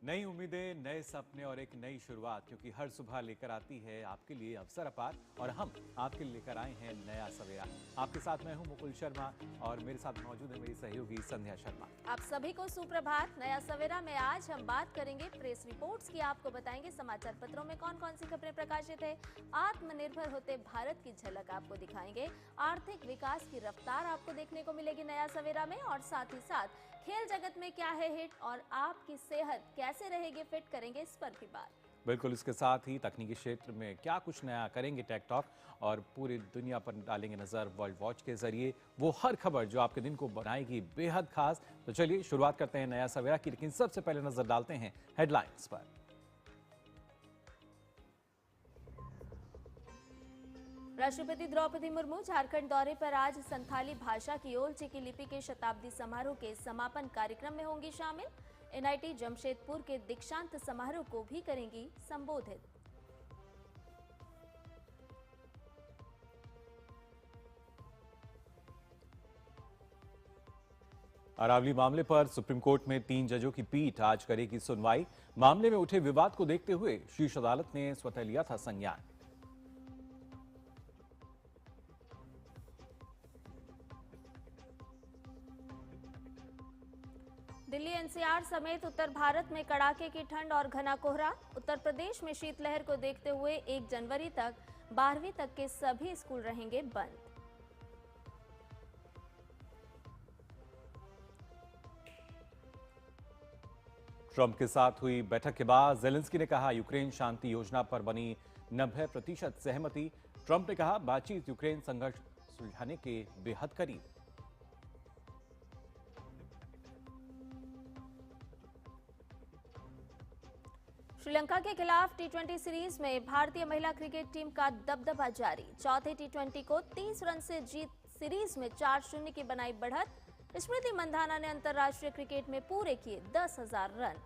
नई उम्मीदें, नए सपने और एक नई शुरुआत, क्योंकि हर सुबह लेकर आती है आपके लिए अवसर अपार और हम आपके लिए लेकर आए हैं नया सवेरा। आपके साथ मैं हूं मुकुल शर्मा और मेरे साथ मौजूद है मेरी सहयोगी संध्या शर्मा। आप सभी को सुप्रभात। नया सवेरा में आज हम बात करेंगे प्रेस रिपोर्ट्स की। आपको बताएंगे समाचार पत्रों में कौन कौन सी खबरें प्रकाशित है। आत्मनिर्भर होते भारत की झलक आपको दिखाएंगे। आर्थिक विकास की रफ्तार आपको देखने को मिलेगी नया सवेरा में, और साथ ही साथ खेल जगत में क्या है हिट और आपकी सेहत कैसे रहेगी फिट, करेंगे इस पर भी बात। बिल्कुल, इसके साथ ही तकनीकी क्षेत्र में क्या कुछ नया करेंगे टेक टॉक, और पूरी दुनिया पर डालेंगे नजर वर्ल्ड वॉच के जरिए वो हर खबर जो आपके दिन को बनाएगी बेहद खास। तो चलिए शुरुआत करते हैं नया सवेरा की, लेकिन सबसे पहले नजर डालते हैं हेडलाइंस पर। राष्ट्रपति द्रौपदी मुर्मू झारखंड दौरे पर आज संथाली भाषा की ओल चिकी लिपि के शताब्दी समारोह के समापन कार्यक्रम में होंगी शामिल। एनआईटी जमशेदपुर के दीक्षांत समारोह को भी करेंगी संबोधित। अरावली मामले पर सुप्रीम कोर्ट में 3 जजों की पीठ आज करेगी सुनवाई। मामले में उठे विवाद को देखते हुए शीर्ष अदालत ने स्वतः लिया था संज्ञान। दिल्ली एनसीआर समेत उत्तर भारत में कड़ाके की ठंड और घना कोहरा। उत्तर प्रदेश में शीतलहर को देखते हुए 1 जनवरी तक 12वीं तक के सभी स्कूल रहेंगे बंद। ट्रंप के साथ हुई बैठक के बाद जेलेंस्की ने कहा यूक्रेन शांति योजना पर बनी 90% सहमति। ट्रंप ने कहा बातचीत यूक्रेन संघर्ष सुलझाने के बेहद करीब। श्रीलंका के खिलाफ टी20 सीरीज में भारतीय महिला क्रिकेट टीम का दबदबा जारी। चौथे टी20 को 30 रन से जीत सीरीज में 4-0 की बनाई बढ़त। स्मृति मंधाना ने अंतर्राष्ट्रीय क्रिकेट में पूरे किए 10,000 रन।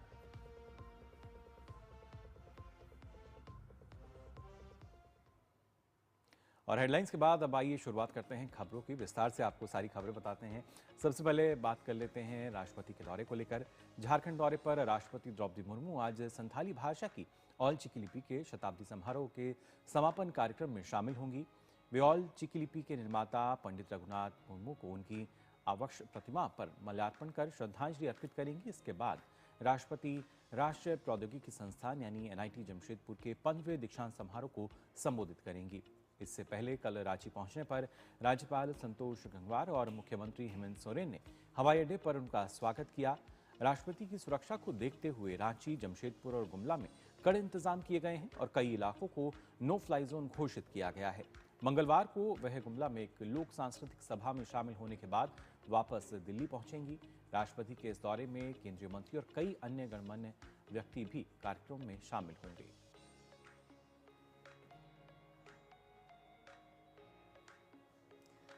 और हेडलाइंस के बाद अब आइए शुरुआत करते हैं खबरों की। विस्तार से आपको सारी खबरें बताते हैं। सबसे पहले बात कर लेते हैं राष्ट्रपति के दौरे को लेकर। झारखंड दौरे पर राष्ट्रपति द्रौपदी मुर्मू आज संथाली भाषा की ऑल चिकी लिपि के शताब्दी समारोह के समापन कार्यक्रम में शामिल होंगी। वे ऑल चिकी लिपि के निर्माता पंडित रघुनाथ मुर्मू को उनकी आवक्ष प्रतिमा पर माल्यार्पण कर श्रद्धांजलि अर्पित करेंगी। इसके बाद राष्ट्रपति राष्ट्रीय प्रौद्योगिकी संस्थान यानी एनआईटी जमशेदपुर के 15वें दीक्षांत समारोह को संबोधित करेंगी। इससे पहले कल रांची पहुंचने पर राज्यपाल संतोष गंगवार और मुख्यमंत्री हेमंत सोरेन ने हवाई अड्डे पर उनका स्वागत किया। राष्ट्रपति की सुरक्षा को देखते हुए रांची, जमशेदपुर और गुमला में कड़े इंतजाम किए गए हैं और कई इलाकों को नो फ्लाई जोन घोषित किया गया है। मंगलवार को वह गुमला में एक लोक सांस्कृतिक सभा में शामिल होने के बाद वापस दिल्ली पहुंचेंगी। राष्ट्रपति के इस दौरे में केंद्रीय मंत्री और कई अन्य गणमान्य व्यक्ति भी कार्यक्रम में शामिल होंगे।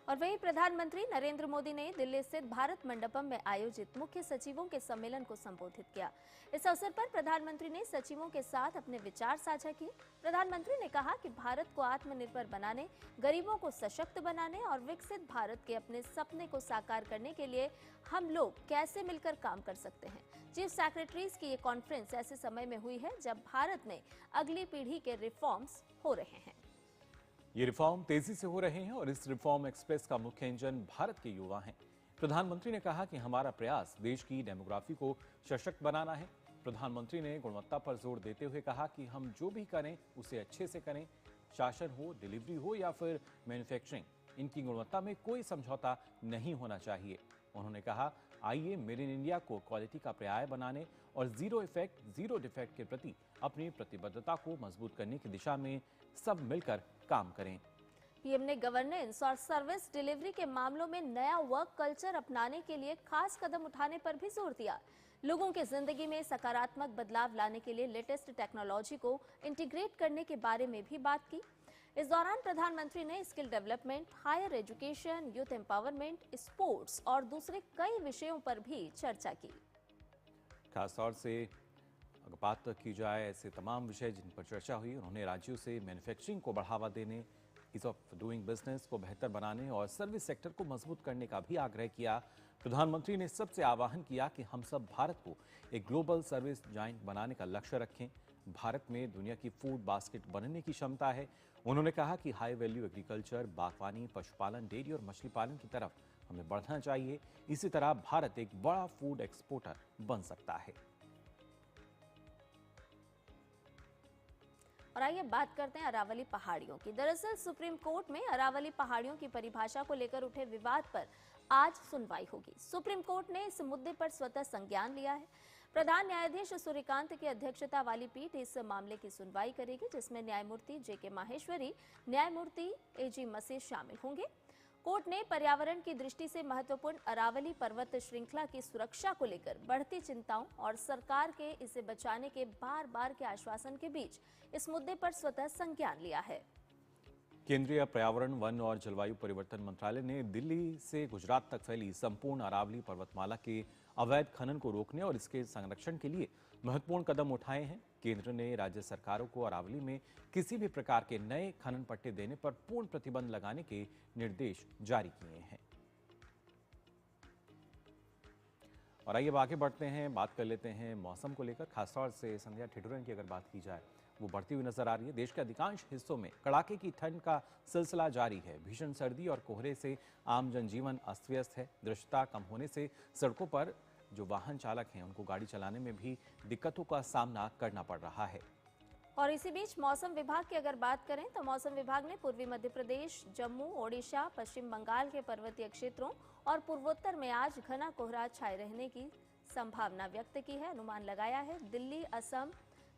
और वहीं प्रधानमंत्री नरेंद्र मोदी ने दिल्ली स्थित भारत मंडपम में आयोजित मुख्य सचिवों के सम्मेलन को संबोधित किया। इस अवसर पर प्रधानमंत्री ने सचिवों के साथ अपने विचार साझा किए। प्रधानमंत्री ने कहा कि भारत को आत्मनिर्भर बनाने, गरीबों को सशक्त बनाने और विकसित भारत के अपने सपने को साकार करने के लिए हम लोग कैसे मिलकर काम कर सकते हैं। चीफ सेक्रेटरीज की ये कॉन्फ्रेंस ऐसे समय में हुई है जब भारत में अगली पीढ़ी के रिफॉर्म्स हो रहे हैं। ये रिफॉर्म तेजी से हो रहे हैं और इस रिफॉर्म एक्सप्रेस का मुख्य इंजन भारत के युवा हैं। प्रधानमंत्री ने कहा कि हमारा प्रयास देश की डेमोग्राफी को सशक्त बनाना है। प्रधानमंत्री ने गुणवत्ता पर जोर देते हुए कहा कि हम जो भी करें उसे अच्छे से करें। शासन हो, डिलीवरी हो या फिर मैन्युफैक्चरिंग, इनकी गुणवत्ता में कोई समझौता नहीं होना चाहिए। उन्होंने कहा आइए मेड इन इंडिया को क्वालिटी का पर्याय बनाने और जीरो इफेक्ट, जीरो डिफेक्ट के प्रति अपनी प्रतिबद्धता को मजबूत करने की दिशा में सब मिलकर काम करें। पीएम ने गवर्नेंस और सर्विस डिलीवरी के मामलों में नया वर्क कल्चर अपनाने के लिए खास कदम उठाने पर भी जोर दिया। लोगों की जिंदगी में सकारात्मक बदलाव लाने के लिए लेटेस्ट टेक्नोलॉजी को इंटीग्रेट करने के बारे में भी बात की। इस दौरान प्रधानमंत्री ने skill development, higher education, youth empowerment, sports और दूसरे कई विषयों पर भी चर्चा की। खासतौर से अगर बात की जाए ऐसे तमाम विषय जिन पर चर्चा हुई, उन्होंने राज्यों से मैन्युफैक्चरिंग को बढ़ावा देने, ईज ऑफ डूइंग बिजनेस को बेहतर बनाने और सर्विस सेक्टर को मजबूत करने का भी आग्रह किया। प्रधानमंत्री ने सबसे आह्वान किया कि हम सब भारत को एक ग्लोबल सर्विस जायंट बनाने का लक्ष्य रखें। भारत में दुनिया की फूड बास्केट बनने की क्षमता है। उन्होंने कहा कि हाई वैल्यू एग्रीकल्चर, बागवानी, पशुपालन, डेयरी और मछली पालन की तरफ हमें बढ़ना चाहिए। इसी तरह भारत एक बड़ा फूड एक्सपोर्टर बन सकता है। और आइए बात करते हैं अरावली पहाड़ियों की। दरअसल सुप्रीम कोर्ट में अरावली पहाड़ियों की परिभाषा को लेकर उठे विवाद पर आज सुनवाई होगी। सुप्रीम कोर्ट ने इस मुद्दे पर स्वतः संज्ञान लिया है। प्रधान न्यायाधीश सूर्यकांत की अध्यक्षता वाली पीठ इस मामले की सुनवाई करेगी, जिसमें न्यायमूर्ति जेके माहेश्वरी, न्यायमूर्ति एजी मसीह शामिल होंगे। कोर्ट ने पर्यावरण की दृष्टि से महत्वपूर्ण अरावली पर्वत श्रृंखला की सुरक्षा को लेकर बढ़ती चिंताओं और सरकार के इसे बचाने के बार बार के आश्वासन के बीच इस मुद्दे पर स्वतः संज्ञान लिया है। केंद्रीय पर्यावरण, वन और जलवायु परिवर्तन मंत्रालय ने दिल्ली से गुजरात तक फैली संपूर्ण अरावली पर्वतमाला के अवैध खनन को रोकने और इसके संरक्षण के लिए महत्वपूर्ण कदम उठाए हैं। केंद्र ने राज्य सरकारों को अरावली में किसी भी प्रकार के नए खनन पट्टे देने पर पूर्ण प्रतिबंध लगाने के निर्देश जारी किए हैं। और आइए आगे बढ़ते हैं, बात कर लेते हैं मौसम को लेकर। खासतौर से संध्या ठिठुरन की अगर बात की जाए, वो बढ़ती हुई नजर आ रही है। देश के अधिकांश हिस्सों में कड़ाके की ठंड का सिलसिला जारी है। भीषण सर्दी और कोहरे से आम जनजीवन अस्त व्यस्त है। दृश्यता कम होने से सड़कों पर जो वाहन चालक हैं उनको गाड़ी चलाने में भी दिक्कतों का सामना करना पड़ रहा है। और इसी बीच मौसम विभाग की अगर बात करें तो मौसम विभाग ने पूर्वी मध्य प्रदेश, जम्मू, ओडिशा, पश्चिम बंगाल के पर्वतीय क्षेत्रों और पूर्वोत्तर में आज घना कोहरा छाए रहने की संभावना व्यक्त की है। अनुमान लगाया है। दिल्ली, असम,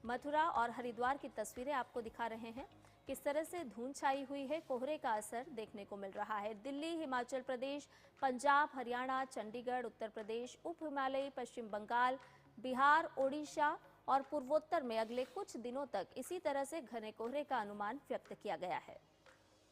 मथुरा और हरिद्वार की तस्वीरें आपको दिखा रहे हैं किस तरह से धुंध छाई हुई है। कोहरे का असर देखने को मिल रहा है। दिल्ली, हिमाचल प्रदेश, पंजाब, हरियाणा, चंडीगढ़, उत्तर प्रदेश, उप हिमालयी पश्चिम बंगाल, बिहार, ओडिशा और पूर्वोत्तर में अगले कुछ दिनों तक इसी तरह से घने कोहरे का अनुमान व्यक्त किया गया है।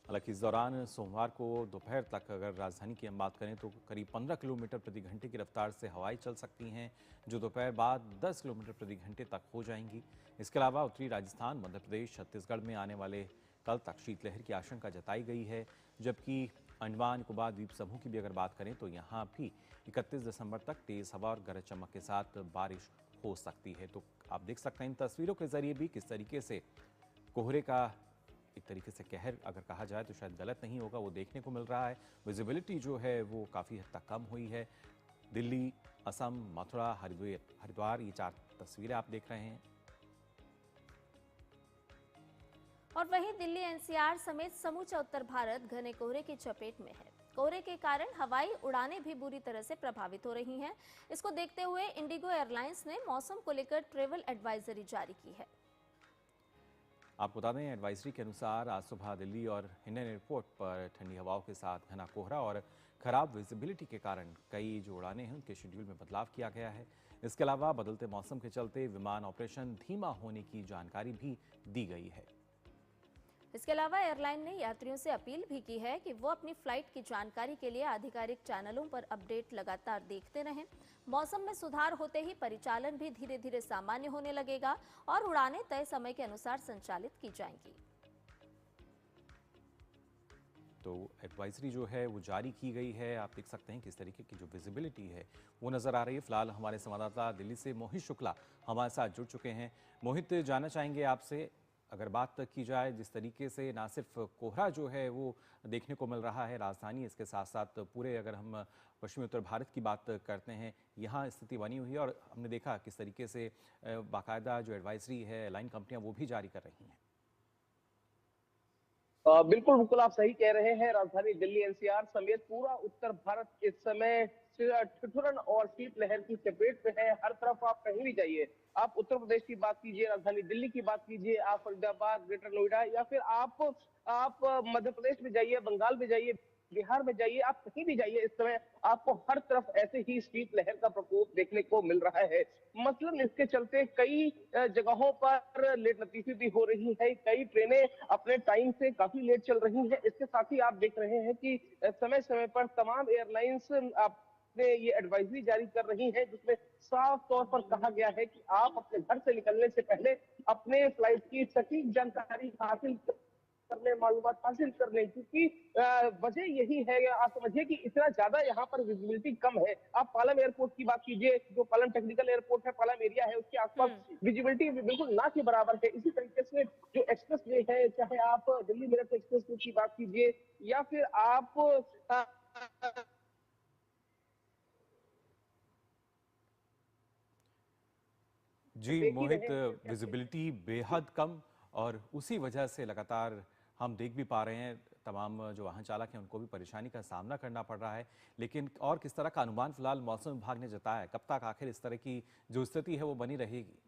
हालांकि इस दौरान सोमवार को दोपहर तक अगर राजधानी की हम बात करें तो करीब 15 किलोमीटर प्रति घंटे की रफ्तार से हवाएं चल सकती हैं, जो दोपहर बाद 10 किलोमीटर प्रति घंटे तक हो जाएंगी। इसके अलावा उत्तरी राजस्थान, मध्य प्रदेश, छत्तीसगढ़ में आने वाले कल तक शीतलहर की आशंका जताई गई है। जबकि अंडमान निकोबार द्वीप समूह की भी अगर बात करें तो यहाँ भी 31 दिसंबर तक तेज हवा और गरज चमक के साथ बारिश हो सकती है। तो आप देख सकते हैं इन तस्वीरों के जरिए भी किस तरीके से कोहरे का एक तरीके से कहर अगर कहा जाए तो शायद गलत नहीं होगा, वो देखने को मिल रहा है। विजिबिलिटी जो है वो काफ़ी हद तक कम हुई है। दिल्ली, असम, मथुरा, हरिद्वार ये 4 तस्वीरें आप देख रहे हैं। और वहीं दिल्ली, एनसीआर समेत समूचा उत्तर भारत घने कोहरे की चपेट में है। कोहरे के कारण हवाई उड़ानें भी बुरी तरह से प्रभावित हो रही हैं। इसको देखते हुए इंडिगो एयरलाइंस ने मौसम को लेकर ट्रैवल एडवाइजरी जारी की है। आपको बता दें, एडवाइजरी के अनुसार आज सुबह दिल्ली और हिंडन एयरपोर्ट पर ठंडी हवाओं के साथ घना कोहरा और खराब विजिबिलिटी के कारण कई जो उड़ानें हैं उनके शेड्यूल में बदलाव किया गया है। इसके अलावा बदलते मौसम के चलते विमान ऑपरेशन धीमा होने की जानकारी भी दी गई है। इसके अलावा एयरलाइन ने यात्रियों से अपील भी की है कि वो अपनी फ्लाइट की जानकारी के लिए आधिकारिक चैनलों पर अपडेट लगातार देखते रहें। मौसम में सुधार होते ही परिचालन भी धीरे धीरे सामान्य होने लगेगा और उड़ानें तय समय के अनुसार संचालित की जाएंगी। तो एडवाइजरी जो है वो जारी की गई है। आप देख सकते हैं किस तरीके की जो विजिबिलिटी है वो नज़र आ रही है। फिलहाल हमारे संवाददाता दिल्ली से मोहित शुक्ला हमारे साथ जुड़ चुके हैं। मोहित, जानना चाहेंगे आपसे, अगर बात की जाए जिस तरीके से ना सिर्फ कोहरा जो है वो देखने को मिल रहा है राजधानी, इसके साथ साथ पूरे अगर हम पश्चिमी उत्तर भारत की बात करते हैं, यहाँ स्थिति बनी हुई है और हमने देखा किस तरीके से बाकायदा जो एडवाइजरी है एयरलाइन कंपनियां वो भी जारी कर रही हैं। बिल्कुल बिल्कुल आप सही कह रहे हैं। राजधानी दिल्ली, एनसीआर समेत पूरा उत्तर भारत इस समय ठिठुरन और शीतलहर की चपेट में है। हर तरफ आप कहीं भी जाइए, आप उत्तर प्रदेश की बात कीजिए, राजधानी दिल्ली की बात कीजिए, आप फरीदाबाद, ग्रेटर नोएडा या फिर आप मध्य प्रदेश में जाइए, बंगाल में जाइए, बिहार में जाइए, आप कहीं भी जाइए, इस समय आपको हर तरफ ऐसे ही शीतलहर का प्रकोप देखने को मिल रहा है। मसलन इसके चलते कई जगहों पर लेट लतीफी भी हो रही है। कई ट्रेनें अपने टाइम से काफी लेट चल रही हैं। इसके साथ ही आप देख रहे हैं कि समय समय पर तमाम एयरलाइंस ने ये एडवाइजरी जारी कर रही है, जिसमें साफ तौर पर कहा गया है कि आप अपने घर से निकलने से पहले अपने फ्लाइट की सटीक जानकारी हासिल करने, मालूमात हासिल करने, क्योंकि वजह यही है, आप समझिए कि इतना ज्यादा यहाँ पर विजिबिलिटी कम है। आप पालम एयरपोर्ट की बात कीजिए, जो पालम टेक्निकल एयरपोर्ट है, पालम एरिया है, उसके आसपास विजिबिलिटी बिल्कुल ना के बराबर है। इसी तरीके से जो एक्सप्रेस वे है, चाहे आप दिल्ली मेरठ एक्सप्रेस वे की बात कीजिए या फिर आप जी देख ही मोहित, रहे हैं कैसे। विजिबिलिटी बेहद कम और उसी वजह से लगातार हम देख भी पा रहे हैं तमाम जो वाहन चालक हैं उनको भी परेशानी का सामना करना पड़ रहा है। लेकिन और किस तरह का अनुमान फिलहाल मौसम विभाग ने जताया है, कब तक आखिर इस तरह की जो स्थिति है वो बनी रहेगी?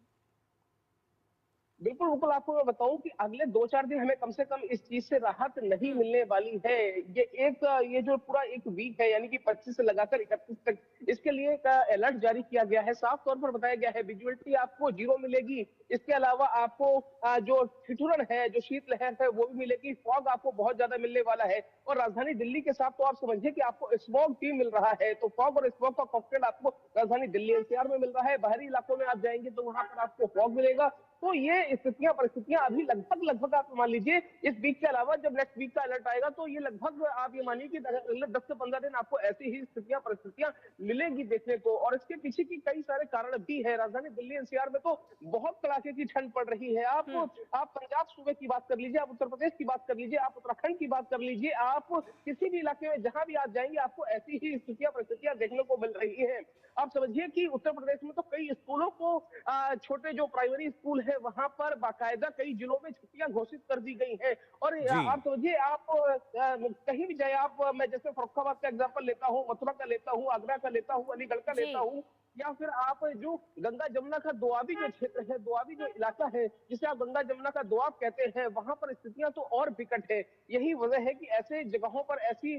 बिल्कुल, बिल्कुल, आपको मैं बताऊँ कि अगले 2-4 दिन हमें कम से कम इस चीज़ से राहत नहीं मिलने वाली है। ये जो पूरा 1 वीक है, यानी कि 25 से लगाकर 31 तक, इसके लिए एक अलर्ट जारी किया गया है। साफ तौर पर बताया गया है विजिबिलिटी आपको 0 मिलेगी। इसके अलावा आपको जो ठिठुरन है, जो शीतलहर है, वो भी मिलेगी। फॉग आपको बहुत ज़्यादा मिलने वाला है और राजधानी दिल्ली के साथ तो आप समझिए कि आपको स्मॉग भी मिल रहा है। तो फॉग और स्मॉग का कॉकटेल आपको राजधानी दिल्ली एनसीआर में मिल रहा है। बाहरी इलाकों में आप जाएँगे तो वहाँ पर आपको फॉग मिलेगा। तो ये परिस्थितियां अभी लगभग आप मान लीजिए इस वीक के अलावा जब नेक्स्ट वीक का अलर्ट आएगा तो ये लगभग आप ये मानिए कि अगले 10 से 15 दिन आपको ऐसी ही परिस्थितियां मिलेंगी देखने को। और इसके पीछे की कई सारे कारण भी है। राजधानी दिल्ली एनसीआर में तो बहुत कड़ाके की ठंड पड़ रही है। आप पंजाब सूबे की बात कर लीजिए, आप उत्तर प्रदेश की बात कर लीजिए, आप उत्तराखंड की बात कर लीजिए, आप किसी भी इलाके में जहां भी आप जाएंगे आपको ऐसी ही परिस्थितियां देखने को मिल रही है। आप समझिए कि उत्तर प्रदेश में तो कई स्कूलों को छोटे जो प्राइमरी स्कूल है वहां पर बाकायदा कई जिलों में छुट्टियां घोषित कर दी गई हैं। और जी आप समझिए, आप कहीं भी जाए, आप मैं जैसे फर्रुखाबाद का एग्जांपल लेता हूँ, मथुरा का लेता हूँ, आगरा का लेता हूँ, अलीगढ़ का जी। लेता हूँ, या फिर आप जो गंगा जमुना का दोआबी जो क्षेत्र है, दोआबी जो इलाका है, जिसे आप गंगा जमुना का दोआब कहते हैं, वहां पर स्थितियां तो और विकट है। यही वजह है कि ऐसे जगहों पर, ऐसी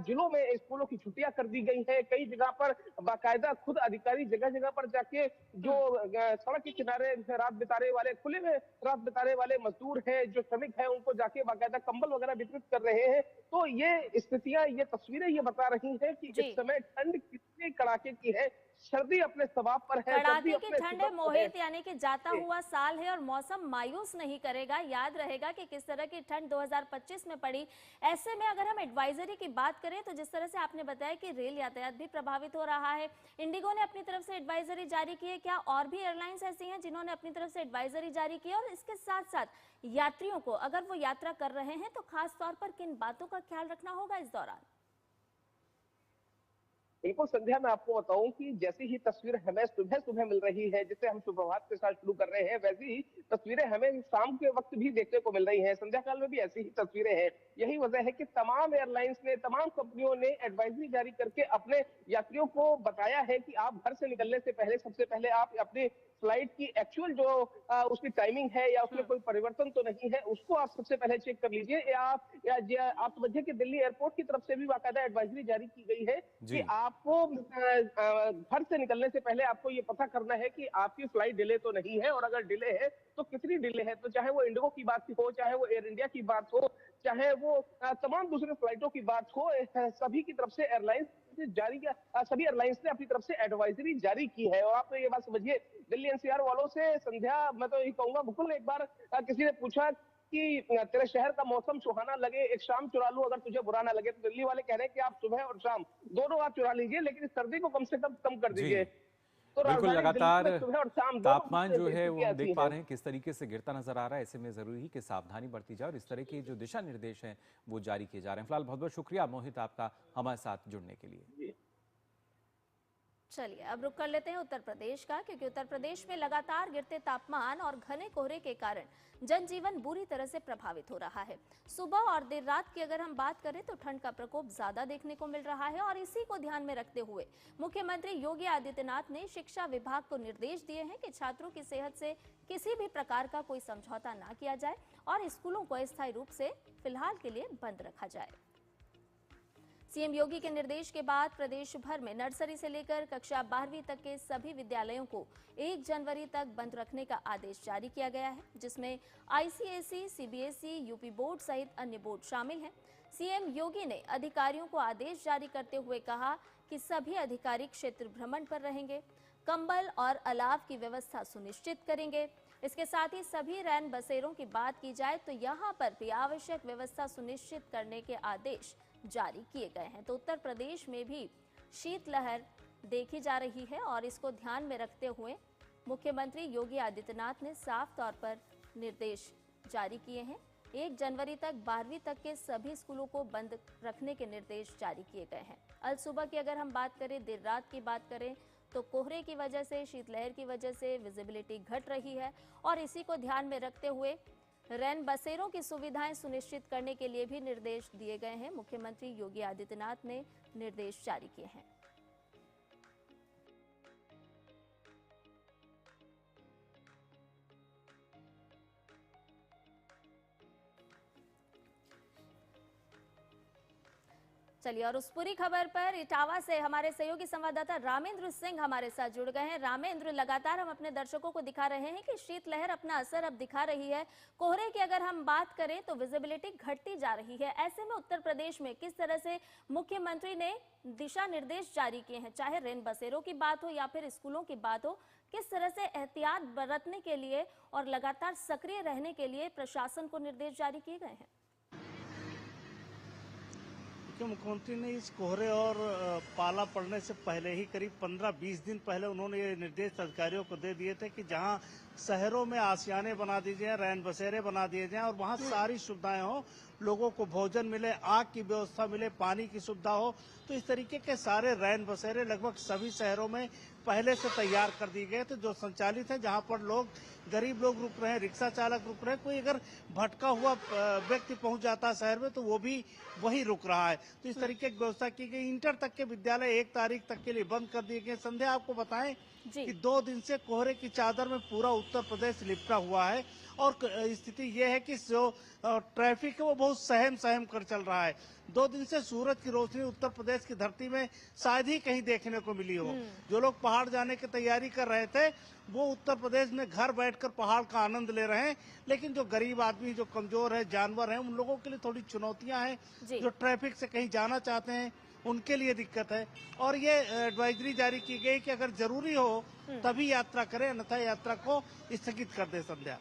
जिलों में स्कूलों की छुट्टियां कर दी गई है। कई जगह पर बाकायदा खुद अधिकारी जगह जगह पर जाके जो सड़क के किनारे रात बिताने वाले, खुले में रात बिताने वाले मजदूर हैं, जो श्रमिक हैं, उनको जाके बाकायदा कंबल वगैरह वितरित कर रहे हैं। तो ये स्थितियां, ये तस्वीरें ये बता रही हैं कि जी। इस समय ठंड कितनी कड़ाके की है। सर्दी अपने स्वभाव पर है, सर्दी कड़ाके की अपने ठंड है सिबक पर है। मोहित, यानी कि जाता हुआ साल है और मौसम मायूस नहीं करेगा। याद रहेगा कि किस तरह की ठंड 2025 में पड़ी। ऐसे में अगर हम एडवाइजरी की बात करें तो जिस तरह से आपने बताया कि रेल यातायात भी प्रभावित हो रहा है, इंडिगो ने अपनी तरफ से एडवाइजरी जारी की है। क्या और भी एयरलाइंस ऐसी हैं जिन्होंने अपनी तरफ से एडवाइजरी जारी की है? और इसके साथ साथ यात्रियों को अगर वो यात्रा कर रहे हैं तो खास तौर पर किन बातों का ख्याल रखना होगा इस दौरान? बिल्कुल संध्या, मैं आपको बताऊं कि जैसी ही तस्वीर हमें सुबह सुबह मिल रही है, जिसे हम सुप्रभात के साथ शुरू कर रहे हैं, वैसी ही तस्वीरें हमें शाम के वक्त भी देखने को मिल रही हैं। संध्या काल में भी ऐसी ही तस्वीरें हैं। यही वजह है कि तमाम एयरलाइंस ने, तमाम कंपनियों ने एडवाइजरी जारी करके अपने यात्रियों को बताया है कि आप घर से निकलने से पहले सबसे पहले आप अपने फ्लाइट की एक्चुअल जो उसकी टाइमिंग है या उसमें कोई परिवर्तन तो नहीं है, उसको आप सबसे पहले चेक कर लीजिए। आप समझिए कि दिल्ली एयरपोर्ट की तरफ से भी बाकायदा एडवाइजरी जारी की गई है कि जी आपको घर से निकलने से पहले आपको ये पता करना है कि आपकी फ्लाइट डिले तो नहीं है, और अगर डिले है तो कितनी डिले है। तो चाहे वो इंडिगो की बात हो, चाहे वो एयर इंडिया की बात हो, चाहे वो तमाम दूसरे फ्लाइटों की बात हो, सभी की तरफ से एयरलाइंस जारी किया, सभी एयरलाइंस ने अपनी तरफ से एडवाइजरी जारी की है। और आप ये बात समझिए, दिल्ली एनसीआर वालों से संध्या, मैं तो ये कहूंगा, बिल्कुल एक बार किसी ने पूछा कि तेरे शहर का मौसम सुहाना लगे, एक शाम चुरा लूं अगर तुझे बुरा ना लगे, तो दिल्ली वाले कह रहे हैं कि आप सुबह और शाम दोनों आप चुरा लीजिए, लेकिन इस सर्दी को कम से कम कर जी दीजिए। तो बिल्कुल, राजधानी दिल्ली लगातार में सुबह और शाम दोनों तापमान जो है वो स्थितियां हम देख ऐसी पा हैं। रहे हैं किस तरीके से गिरता नजर आ रहा है। ऐसे में जरूरी है कि सावधानी बरती जाए और इस तरह के जो दिशा निर्देश हैं वो जारी किए जा रहे हैं। फिलहाल बहुत बहुत शुक्रिया मोहित आपका हमारे साथ जुड़ने के लिए। चलिए अब रुक कर लेते हैं उत्तर प्रदेश का, क्योंकि उत्तर प्रदेश में लगातार गिरते तापमान और घने कोहरे के कारण जनजीवन बुरी तरह से प्रभावित हो रहा है। सुबह और देर रात की अगर हम बात करें तो ठंड का प्रकोप ज्यादा देखने को मिल रहा है और इसी को ध्यान में रखते हुए मुख्यमंत्री योगी आदित्यनाथ ने शिक्षा विभाग को निर्देश दिए हैं कि छात्रों की सेहत से किसी भी प्रकार का कोई समझौता ना किया जाए और स्कूलों को अस्थायी रूप से फिलहाल के लिए बंद रखा जाए। सीएम योगी के निर्देश के बाद प्रदेश भर में नर्सरी से लेकर कक्षा 12वीं तक के सभी विद्यालयों को 1 जनवरी तक बंद रखने का आदेश जारी किया गया है, जिसमें आईसीएसई, सीबीएसई, यूपी बोर्ड सहित अन्य बोर्ड शामिल हैं। सीएम योगी ने अधिकारियों को आदेश जारी करते हुए कहा कि सभी अधिकारी क्षेत्र भ्रमण पर रहेंगे, कंबल और अलाव की व्यवस्था सुनिश्चित करेंगे, इसके साथ ही सभी रैन बसेरों की बात की जाए तो यहाँ पर भी आवश्यक व्यवस्था सुनिश्चित करने के आदेश जारी किए गए हैं। तो उत्तर प्रदेश में भी शीतलहर देखी जा रही है और इसको ध्यान में रखते हुए मुख्यमंत्री योगी आदित्यनाथ ने साफ तौर पर निर्देश जारी किए हैं। 1 जनवरी तक 12वीं तक के सभी स्कूलों को बंद रखने के निर्देश जारी किए गए हैं। अल सुबह की अगर हम बात करें, देर रात की बात करें तो कोहरे की वजह से, शीतलहर की वजह से विजिबिलिटी घट रही है और इसी को ध्यान में रखते हुए रैन बसेरों की सुविधाएं सुनिश्चित करने के लिए भी निर्देश दिए गए हैं। मुख्यमंत्री योगी आदित्यनाथ ने निर्देश जारी किए हैं। चलिए, और उस पूरी खबर पर इटावा से हमारे सहयोगी संवाददाता रामेंद्र सिंह हमारे साथ जुड़ गए हैं। रामेंद्र, लगातार हम अपने दर्शकों को दिखा रहे हैं कि शीतलहर अपना असर अब दिखा रही है। कोहरे की अगर हम बात करें तो विजिबिलिटी घटती जा रही है। ऐसे में उत्तर प्रदेश में किस तरह से मुख्यमंत्री ने दिशा निर्देश जारी किए हैं, चाहे रेन बसेरों की बात हो या फिर स्कूलों की बात हो, किस तरह से एहतियात बरतने के लिए और लगातार सक्रिय रहने के लिए प्रशासन को निर्देश जारी किए गए हैं? मुख्यमंत्री ने इस कोहरे और पाला पड़ने से पहले ही करीब 15-20 दिन पहले उन्होंने ये निर्देश अधिकारियों को दे दिए थे कि जहां शहरों में आशियाने बना दिए जाएं, रैन बसेरे बना दिए जाएं और वहां सारी सुविधाएं हो, लोगों को भोजन मिले, आग की व्यवस्था मिले, पानी की सुविधा हो। तो इस तरीके के सारे रैन बसेरे लगभग सभी शहरों में पहले से तैयार कर दिए गए थे, जो संचालित है, जहां पर लोग, गरीब लोग रुक रहे हैं, रिक्शा चालक रुक रहे हैं, कोई अगर भटका हुआ व्यक्ति पहुंच जाता है शहर में तो वो भी वहीं रुक रहा है। तो इस तरीके की व्यवस्था की गई। इंटर तक के विद्यालय 1 तारीख तक के लिए बंद कर दिए गए। संध्या, आपको बताएं कि 2 दिन से कोहरे की चादर में पूरा उत्तर प्रदेश लिपटा हुआ है और स्थिति ये है कि जो ट्रैफिक है वो बहुत सहम कर चल रहा है। 2 दिन से सूरज की रोशनी उत्तर प्रदेश की धरती में शायद ही कहीं देखने को मिली हो। जो लोग पहाड़ जाने की तैयारी कर रहे थे वो उत्तर प्रदेश में घर बैठकर पहाड़ का आनंद ले रहे हैं, लेकिन जो गरीब आदमी, जो कमजोर है, जानवर हैं, उन लोगों के लिए थोड़ी चुनौतियां हैं। जो ट्रैफिक से कहीं जाना चाहते हैं उनके लिए दिक्कत है। और ये एडवाइजरी जारी की गई कि अगर जरूरी हो तभी यात्रा करें, अन्यथा यात्रा को स्थगित कर दे। संध्या,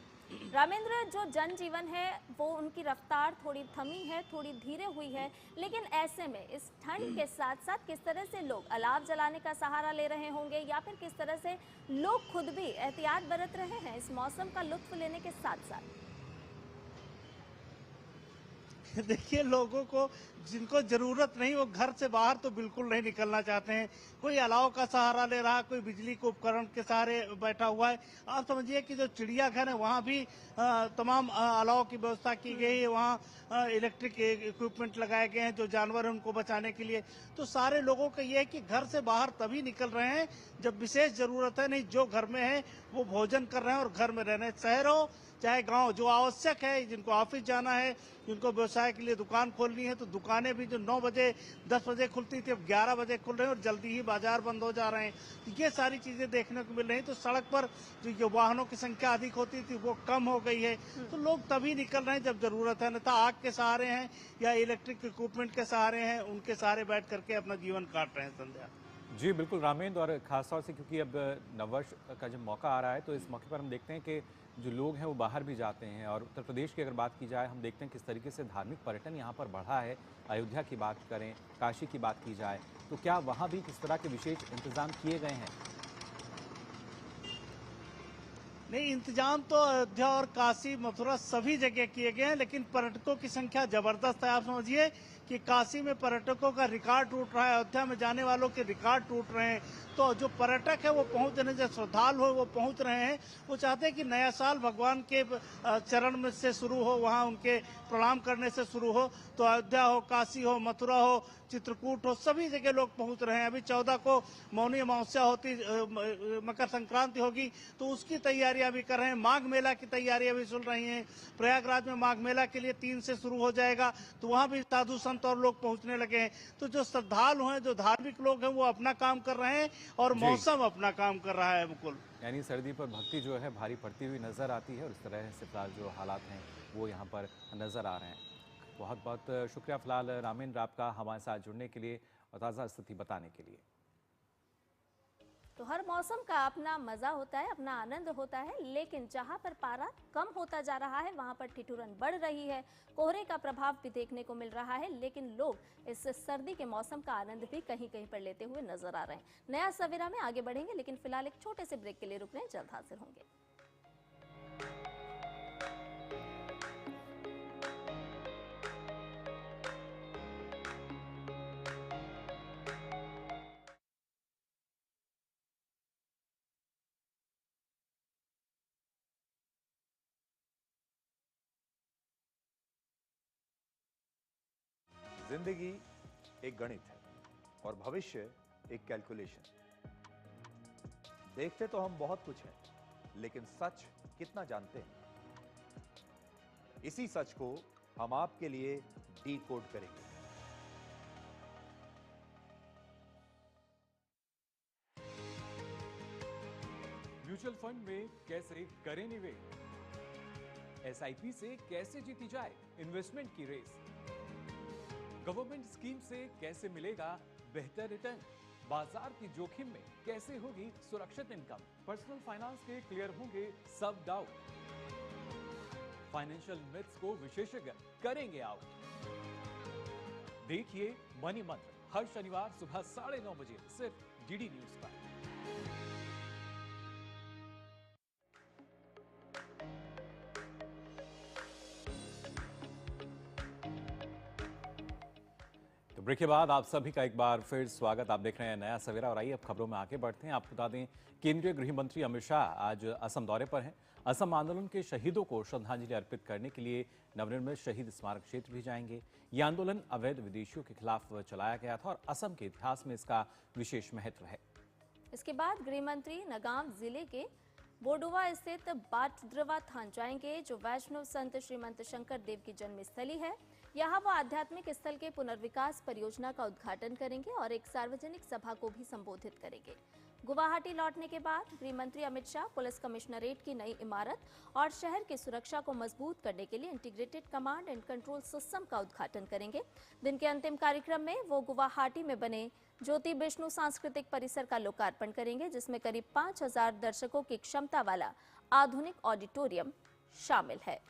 रामेंद्र, जो जनजीवन है वो उनकी रफ्तार थोड़ी थमी है, थोड़ी धीरे हुई है, लेकिन ऐसे में इस ठंड के साथ साथ किस तरह से लोग अलाव जलाने का सहारा ले रहे होंगे या फिर किस तरह से लोग खुद भी एहतियात बरत रहे हैं इस मौसम का लुत्फ लेने के साथ साथ? देखिए, लोगों को जिनको जरूरत नहीं वो घर से बाहर तो बिल्कुल नहीं निकलना चाहते हैं। कोई अलाव का सहारा ले रहा है, कोई बिजली के उपकरण के सहारे बैठा हुआ है। आप समझिए कि जो चिड़ियाघर है वहाँ भी तमाम अलाव की व्यवस्था की गई है। वहाँ इलेक्ट्रिक इक्विपमेंट लगाए गए हैं जो जानवर हैं उनको बचाने के लिए। तो सारे लोगों का ये है कि घर से बाहर तभी निकल रहे हैं जब विशेष जरूरत है, नहीं जो घर में है वो भोजन कर रहे हैं और घर में रह रहे हैं। शहर हो चाहे गांव, जो आवश्यक है, जिनको ऑफिस जाना है, जिनको व्यवसाय के लिए दुकान खोलनी है, तो दुकानें भी जो 9 बजे 10 बजे खुलती थी अब 11 बजे खुल रहे हैं और जल्दी ही बाजार बंद हो जा रहे हैं। ये सारी चीजें देखने को मिल रही हैं। तो सड़क पर जो वाहनों की संख्या अधिक होती थी वो कम हो गई है। तो लोग तभी निकल रहे हैं जब जरूरत है, अन्यथा आग के सहारे हैं या इलेक्ट्रिक इक्विपमेंट के सहारे हैं, उनके सहारे बैठ करके अपना जीवन काट रहे हैं। संध्या जी बिल्कुल रामेंद्र, और खासतौर से क्योंकि अब नववर्ष का जब मौका आ रहा है तो इस मौके पर हम देखते हैं कि जो लोग हैं वो बाहर भी जाते हैं। और उत्तर प्रदेश की अगर बात की जाए, हम देखते हैं किस तरीके से धार्मिक पर्यटन यहाँ पर बढ़ा है। अयोध्या की बात करें, काशी की बात की जाए, तो क्या वहाँ भी किस तरह के विशेष इंतजाम किए गए हैं? नहीं, इंतजाम तो अयोध्या और काशी, मथुरा सभी जगह किए गए हैं, लेकिन पर्यटकों की संख्या जबरदस्त है। आप समझिए कि काशी में पर्यटकों का रिकॉर्ड टूट रहा है, अयोध्या में जाने वालों के रिकॉर्ड टूट रहे हैं। तो जो पर्यटक है वो पहुंच रहे हैं, जो श्रद्धालु हो वो पहुंच रहे हैं। वो चाहते हैं कि नया साल भगवान के चरण में से शुरू हो, वहां उनके प्रणाम करने से शुरू हो। तो अयोध्या हो, काशी हो, मथुरा हो, चित्रकूट हो, सभी जगह लोग पहुंच रहे हैं। अभी 14 को मौनी अमावस्या होती, मकर संक्रांति होगी, तो उसकी तैयारियां भी कर रहे हैं। माघ मेला की तैयारियां भी चल रही हैं। प्रयागराज में माघ मेला के लिए 3 से शुरू हो जाएगा, तो वहां भी साधु संत और लोग पहुंचने लगे हैं। तो जो श्रद्धालु हैं, जो धार्मिक लोग हैं, वो अपना काम कर रहे हैं और मौसम अपना काम कर रहा है। मुकुल, यानी सर्दी पर भक्ति जो है भारी पड़ती हुई नजर आती है और इस तरह से फिलहाल जो हालात हैं वो यहाँ पर नजर आ रहे हैं। बहुत बहुत शुक्रिया फिलहाल रामेंद्र आपका हमारे साथ जुड़ने के लिए और ताज़ा स्थिति बताने के लिए। तो हर मौसम का अपना मजा होता है, अपना आनंद होता है, लेकिन जहां पर पारा कम होता जा रहा है वहां पर ठिठुरन बढ़ रही है। कोहरे का प्रभाव भी देखने को मिल रहा है, लेकिन लोग इस सर्दी के मौसम का आनंद भी कहीं कहीं पर लेते हुए नजर आ रहे हैं। नया सवेरा में आगे बढ़ेंगे, लेकिन फिलहाल एक छोटे से ब्रेक के लिए रुक रहे हैं, जल्द हाजिर होंगे। जिंदगी एक गणित है और भविष्य एक कैलकुलेशन। देखते तो हम बहुत कुछ हैं, लेकिन सच कितना जानते हैं? इसी सच को हम आपके लिए डीकोड करेंगे। म्यूचुअल फंड में कैसे करें निवेश, एसआईपी से कैसे जीती जाए इन्वेस्टमेंट की रेस, गवर्नमेंट स्कीम से कैसे मिलेगा बेहतर रिटर्न, बाजार की जोखिम में कैसे होगी सुरक्षित इनकम, पर्सनल फाइनेंस के क्लियर होंगे सब डाउट, फाइनेंशियल मिथ्स को विशेषज्ञ करेंगे आउट। देखिए मनी मंत्र हर शनिवार सुबह 9:30 बजे सिर्फ डीडी न्यूज पर। ब्रेक के बाद आप सभी का एक बार फिर स्वागत। आप देख रहे हैं नया सवेरा और आइए अब खबरों में आगे बढ़ते हैं। आपको बता दें, केंद्रीय गृह मंत्री अमित शाह आज असम दौरे पर हैं। असम आंदोलन के शहीदों को श्रद्धांजलि अर्पित करने के लिए नवनिर्मित शहीद स्मारक क्षेत्र भी जाएंगे। ये आंदोलन अवैध विदेशियों के खिलाफ चलाया गया था और असम के इतिहास में इसका विशेष महत्व है। इसके बाद गृह मंत्री नगांव जिले के बोडोवा स्थित बाटद्रवा थान जाएंगे, जो वैष्णव संत श्रीमंत शंकर देव की जन्मस्थली है। यहाँ वो आध्यात्मिक स्थल के पुनर्विकास परियोजना का उद्घाटन करेंगे और एक सार्वजनिक सभा को भी संबोधित करेंगे। गुवाहाटी लौटने के बाद गृह मंत्री अमित शाह पुलिस कमिश्नरेट की नई इमारत और शहर की सुरक्षा को मजबूत करने के लिए integrated command and control system का उद्घाटन करेंगे। दिन के अंतिम कार्यक्रम में वो गुवाहाटी में बने ज्योति विष्णु सांस्कृतिक परिसर का लोकार्पण करेंगे, जिसमें करीब 5000 दर्शकों की क्षमता वाला आधुनिक ऑडिटोरियम शामिल है।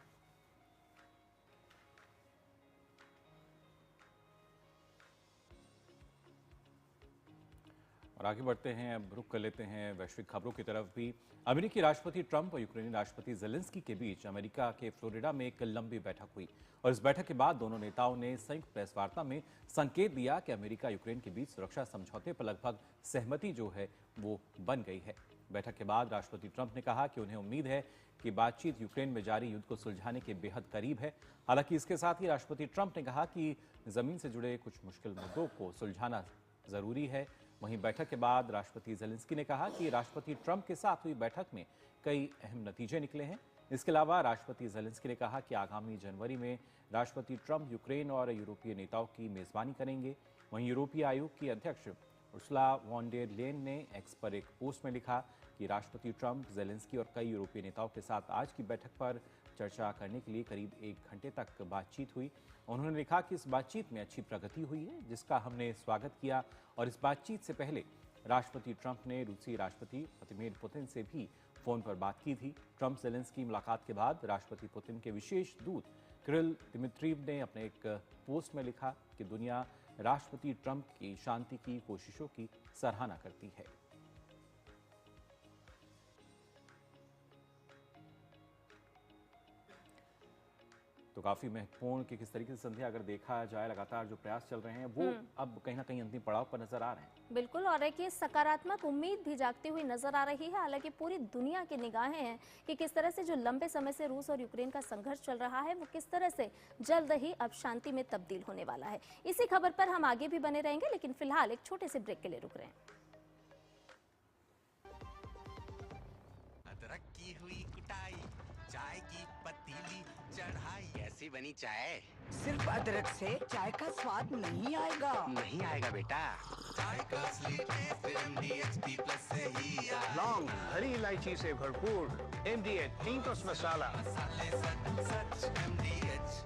और आगे बढ़ते हैं, अब रुख कर लेते हैं वैश्विक खबरों की तरफ भी। अमेरिकी राष्ट्रपति ट्रंप और यूक्रेनी राष्ट्रपति जेलेंस्की के बीच अमेरिका के फ्लोरिडा में एक लंबी बैठक हुई और इस बैठक के बाद दोनों नेताओं ने संयुक्त प्रेस वार्ता में संकेत दिया कि अमेरिका यूक्रेन के बीच सुरक्षा समझौते पर लगभग सहमति जो है वो बन गई है। बैठक के बाद राष्ट्रपति ट्रंप ने कहा कि उन्हें उम्मीद है कि बातचीत यूक्रेन में जारी युद्ध को सुलझाने के बेहद करीब है। हालांकि इसके साथ ही राष्ट्रपति ट्रंप ने कहा कि जमीन से जुड़े कुछ मुश्किल मुद्दों को सुलझाना जरूरी है। वहीं बैठक के बाद राष्ट्रपति जेलेंस्की ने कहा कि राष्ट्रपति ट्रंप के साथ हुई बैठक में कई अहम नतीजे निकले हैं। इसके अलावा राष्ट्रपति जेलेंस्की ने कहा कि आगामी जनवरी में राष्ट्रपति ट्रंप यूक्रेन और यूरोपीय नेताओं की मेजबानी करेंगे। वहीं यूरोपीय आयोग की अध्यक्ष उर्सुला वॉन डेर लेयन ने एक्स पर एक पोस्ट में लिखा कि राष्ट्रपति ट्रंप, जेलेंस्की और कई यूरोपीय नेताओं के साथ आज की बैठक पर चर्चा करने के लिए करीब 1 घंटे तक बातचीत हुई। उन्होंने लिखा कि इस बातचीत में अच्छी प्रगति हुई है, जिसका हमने स्वागत किया और इस बातचीत से पहले राष्ट्रपति ट्रंप ने रूसी राष्ट्रपति व्लादिमीर पुतिन से भी फोन पर बात की थी। ट्रंप जेलेंस्की मुलाकात के बाद राष्ट्रपति पुतिन के विशेष दूत किरिल दिमित्रीव ने अपने एक पोस्ट में लिखा कि दुनिया राष्ट्रपति ट्रंप की शांति की कोशिशों की सराहना करती है। तो काफी महत्वपूर्ण कि किस तरीके से संध्या अगर देखा जाए लगातार जो प्रयास चल रहे हैं वो अब कहीं ना कहीं अंतिम पड़ाव पर नजर आ रहे हैं। बिल्कुल, और एक ये सकारात्मक उम्मीद भी जागती हुई नजर आ रही है। हालांकि पूरी दुनिया की निगाहें हैं कि किस तरह से जो लंबे समय से रूस और यूक्रेन का संघर्ष चल रहा है वो किस तरह से जल्द ही अब शांति में तब्दील होने वाला है। इसी खबर पर हम आगे भी बने रहेंगे, लेकिन फिलहाल एक छोटे से ब्रेक के लिए रुक रहे हैं। अदरक की हुई कुटाई, चाय की पतीली चढ़ाई, ऐसी बनी चाय। सिर्फ अदरक से चाय का स्वाद नहीं आएगा। नहीं आएगा बेटा, चाय का असली टेस्ट MDHD+ से ही आएगा। लौंग, हरी इलायची से भरपूर MDH हिंग मसाला। मसाले सच MDH।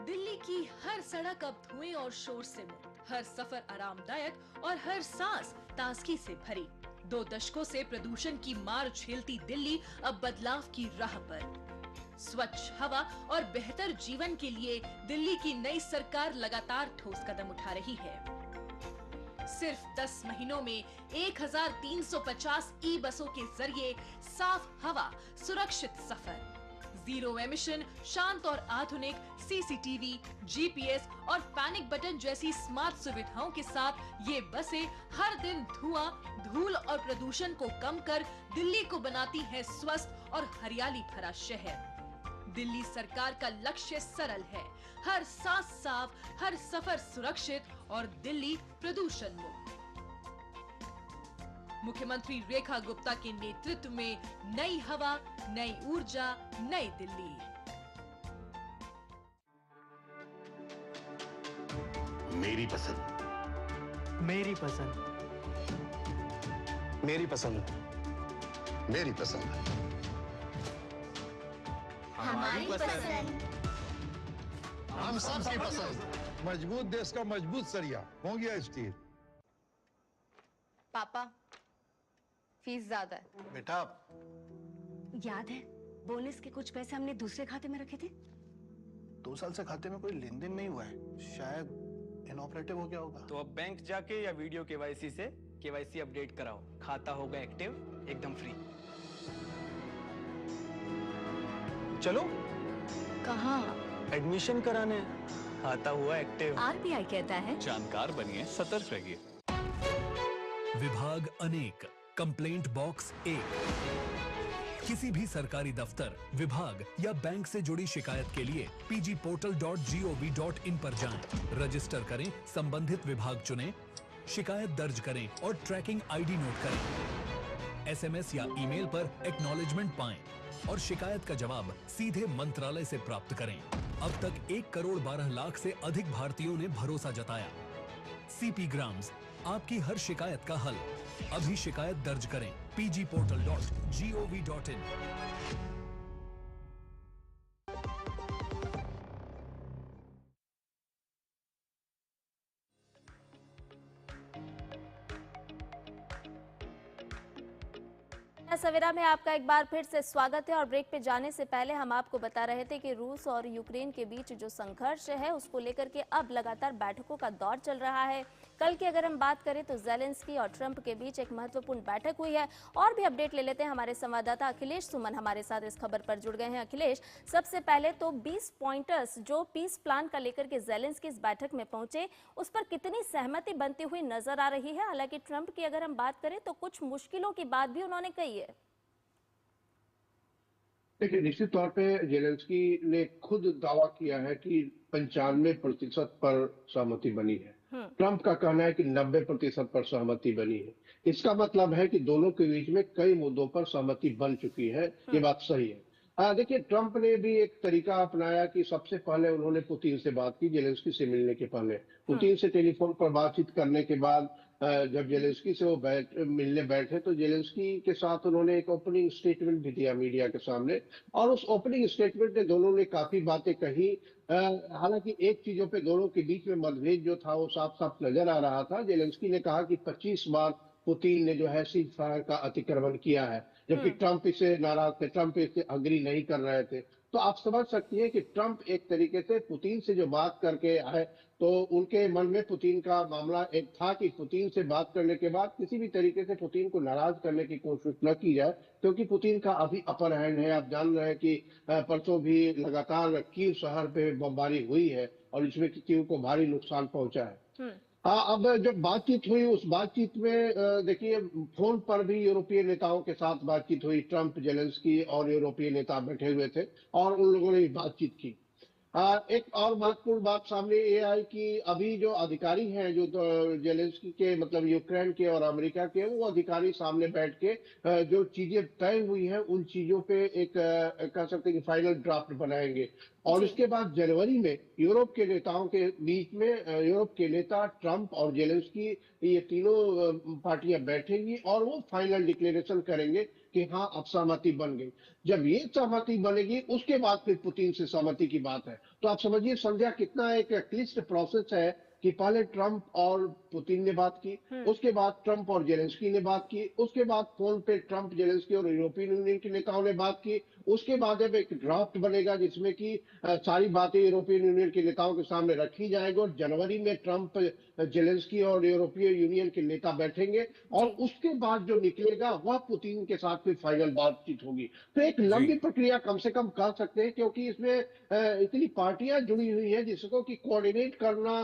दिल्ली की हर सड़क अब धुएं और शोर से मुक्त, हर सफर आरामदायक और हर सांस ताजगी से भरी। 2 दशकों से प्रदूषण की मार झेलती दिल्ली अब बदलाव की राह पर। स्वच्छ हवा और बेहतर जीवन के लिए दिल्ली की नई सरकार लगातार ठोस कदम उठा रही है। सिर्फ 10 महीनों में 1350 ई बसों के जरिए साफ हवा, सुरक्षित सफर, जीरो एमिशन, शांत और आधुनिक सीसीटीवी, जीपीएस और पैनिक बटन जैसी स्मार्ट सुविधाओं के साथ ये बसें हर दिन धुआं, धूल और प्रदूषण को कम कर दिल्ली को बनाती हैं स्वस्थ और हरियाली भरा शहर। दिल्ली सरकार का लक्ष्य सरल है, हर सांस साफ, हर सफर सुरक्षित और दिल्ली प्रदूषण मुक्त। मुख्यमंत्री रेखा गुप्ता के नेतृत्व में नई हवा, नई ऊर्जा, नई दिल्ली। मेरी पसंद, मेरी पसंद, मेरी पसंद, मेरी पसंद, हमारी पसंद, हम सबकी पसंद। मजबूत देश का मजबूत सरिया हो गया स्टील। पापा, फीस ज्यादा है। बेटा, याद है बोनस के कुछ पैसे हमने दूसरे खाते में रखे थे? 2 साल से खाते में कोई लेन देन नहीं हुआ है, शायद इनऑपरेटिव हो गया होगा। तो अब बैंक जाके या वीडियो केवाईसी से केवाईसी अपडेट कराओ, खाता होगा एक्टिव एकदम फ्री। चलो। कहाँ? एडमिशन कराने। खाता हुआ एक्टिव। आरबीआई कहता है जानकार बनिए, सतर्क रहिए। विभाग अनेक, कंप्लेंट बॉक्स 1। किसी भी सरकारी दफ्तर, विभाग या बैंक से जुड़ी शिकायत के लिए pgportal.gov.in पर जाएं, रजिस्टर करें, संबंधित विभाग चुनें, शिकायत दर्ज करें और ट्रैकिंग आईडी नोट करें। एसएमएस या ईमेल पर एक्नॉलेजमेंट पाएं और शिकायत का जवाब सीधे मंत्रालय से प्राप्त करें। अब तक 1 करोड़ 12 लाख से अधिक भारतीयों ने भरोसा जताया। सीपी ग्राम्स, आपकी हर शिकायत का हल। अभी शिकायत दर्ज करें pgportal.gov.in। सवेरा में आपका एक बार फिर से स्वागत है और ब्रेक पे जाने से पहले हम आपको बता रहे थे कि रूस और यूक्रेन के बीच जो संघर्ष है उसको लेकर के अब लगातार बैठकों का दौर चल रहा है। कल की अगर हम बात करें तो ज़ेलेंस्की और ट्रंप के बीच एक महत्वपूर्ण बैठक हुई है। और भी अपडेट ले लेते हैं, हमारे संवाददाता अखिलेश सुमन हमारे साथ इस खबर पर जुड़ गए हैं। अखिलेश, सबसे पहले तो 20 पॉइंटर्स जो पीस प्लान का लेकर के ज़ेलेंस्की इस बैठक में पहुंचे, उस पर कितनी सहमति बनती हुई नजर आ रही है? हालांकि ट्रंप की अगर हम बात करें तो कुछ मुश्किलों की बात भी उन्होंने कही है। देखिए, निश्चित तौर पे जेलेंस्की ने खुद दावा किया है कि 95% पर सहमति बनी है। ट्रंप का कहना है कि 90% पर सहमति बनी है। इसका मतलब है कि दोनों के बीच में कई मुद्दों पर सहमति बन चुकी है। ये बात सही है। देखिए, ट्रंप ने भी एक तरीका अपनाया कि सबसे पहले उन्होंने पुतिन से बात की, जेलेंस्की से मिलने के पहले। पुतिन से टेलीफोन पर बातचीत करने के बाद जब जेलेंस्की से वो मिलने बैठे तो जेलेंस्की के साथ उन्होंने एक ओपनिंग स्टेटमेंट भी दिया मीडिया के सामने, और उस ओपनिंग स्टेटमेंट में दोनों ने काफी बातें कही। हालांकि एक चीजों पे दोनों के बीच में मतभेद जो था वो साफ साफ नजर आ रहा था। जेलेंस्की ने कहा कि 25 बार पुतिन ने जो है सीज फायर का अतिक्रमण किया है, जबकि ट्रंप इससे नाराज थे, ट्रंप इससे अग्री नहीं कर रहे थे। तो आप समझ सकती हैं कि ट्रंप एक तरीके से पुतिन से जो बात करके आए तो उनके मन में पुतिन का मामला एक था कि पुतिन से बात करने के बाद किसी भी तरीके से पुतिन को नाराज करने की कोशिश न की जाए, क्योंकि पुतिन का अभी अपर हैंड है। आप जान रहे हैं कि परसों भी लगातार कीव शहर पे बमबारी हुई है और इसमें कीव को भारी नुकसान पहुंचा है। अब जब बातचीत हुई उस बातचीत में देखिए फोन पर भी यूरोपीय नेताओं के साथ बातचीत हुई। ट्रंप, जेलेंस्की और यूरोपीय नेता बैठे हुए थे और उन लोगों ने भी बातचीत की। एक और महत्वपूर्ण बात सामने ये आई कि अभी जो अधिकारी हैं, जो जेलेंस्की के मतलब यूक्रेन के और अमेरिका के, वो अधिकारी सामने बैठ के जो चीजें तय हुई हैं उन चीजों पे एक कह सकते हैं कि फाइनल ड्राफ्ट बनाएंगे। और इसके बाद जनवरी में यूरोप के नेताओं के बीच में यूरोप के नेता, ट्रंप और जेलेंस्की, ये तीनों पार्टियां बैठेंगी और वो फाइनल डिक्लेरेशन करेंगे कि हाँ अब सहमति बन गई। जब ये सहमति बनेगी उसके बाद फिर पुतिन से सहमति की बात है। तो आप समझिए संध्या कितना एक क्लिष्ट प्रोसेस है कि पहले ट्रंप और पुतिन ने बात की, उसके बाद ट्रंप और जेलेंस्की ने बात की, उसके बाद फोन पे ट्रंप, जेलेंस्की और यूरोपियन यूनियन के नेताओं ने बात की, उसके बाद अब एक ड्राफ्ट बनेगा जिसमें कि सारी बातें यूरोपियन यूनियन के नेताओं के सामने रखी जाएगी और जनवरी में ट्रंप, जेलेंस्की और यूरोपीय यूनियन के नेता बैठेंगे और उसके बाद जो निकलेगा वह पुतिन के साथ फिर फाइनल बातचीत होगी। तो एक लंबी प्रक्रिया कम से कम कह सकते हैं, क्योंकि इसमें इतनी पार्टियां जुड़ी हुई हैं जिसको कि कोऑर्डिनेट करना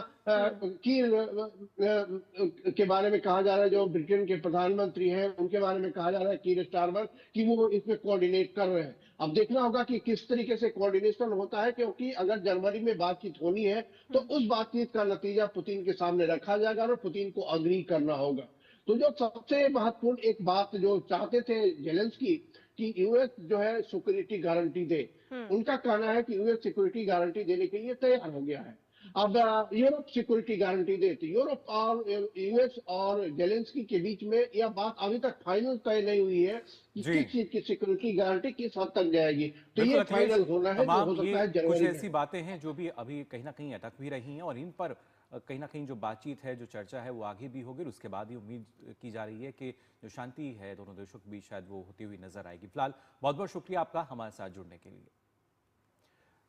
के बारे में कहा जा रहा है। जो ब्रिटेन के प्रधानमंत्री हैं उनके बारे में कहा जा रहा है कीर स्टारमर कि वो इसमें कोऑर्डिनेट कर रहे हैं। अब देखना होगा कि किस तरीके से कोऑर्डिनेशन होता है, क्योंकि अगर जनवरी में बातचीत होनी है तो उस बातचीत का नतीजा पुतिन के सामने रखा जाएगा और पुतिन को अग्री करना होगा। तो जो सबसे महत्वपूर्ण एक बात जो चाहते थे जेलेंस्की कि यूएस जो है सिक्योरिटी गारंटी दे, उनका कहना है कि यूएस सिक्योरिटी गारंटी देने के लिए तैयार हो गया है। अब यूरोप सिक्योरिटी गारंटी देती, यूरोप और यूएस और जेलेंस्की के बीच में यह बात अभी तक फाइनल तय नहीं हुई है कि किस चीज की सिक्योरिटी गारंटी किस हद तक जाएगी। तो ये फाइनल होना है, जो हो सकता है जनवरी में। कुछ ऐसी बातें हैं जो भी अभी कहीं ना कहीं अटक भी रही हैं और इन पर कहीं ना कहीं जो बातचीत है, जो चर्चा है, वो आगे भी होगी। उसके बाद ही उम्मीद की जा रही है कि जो शांति है दोनों देशों के बीच शायद वो होती हुई नजर आएगी। फिलहाल बहुत बहुत शुक्रिया आपका हमारे साथ जुड़ने के लिए।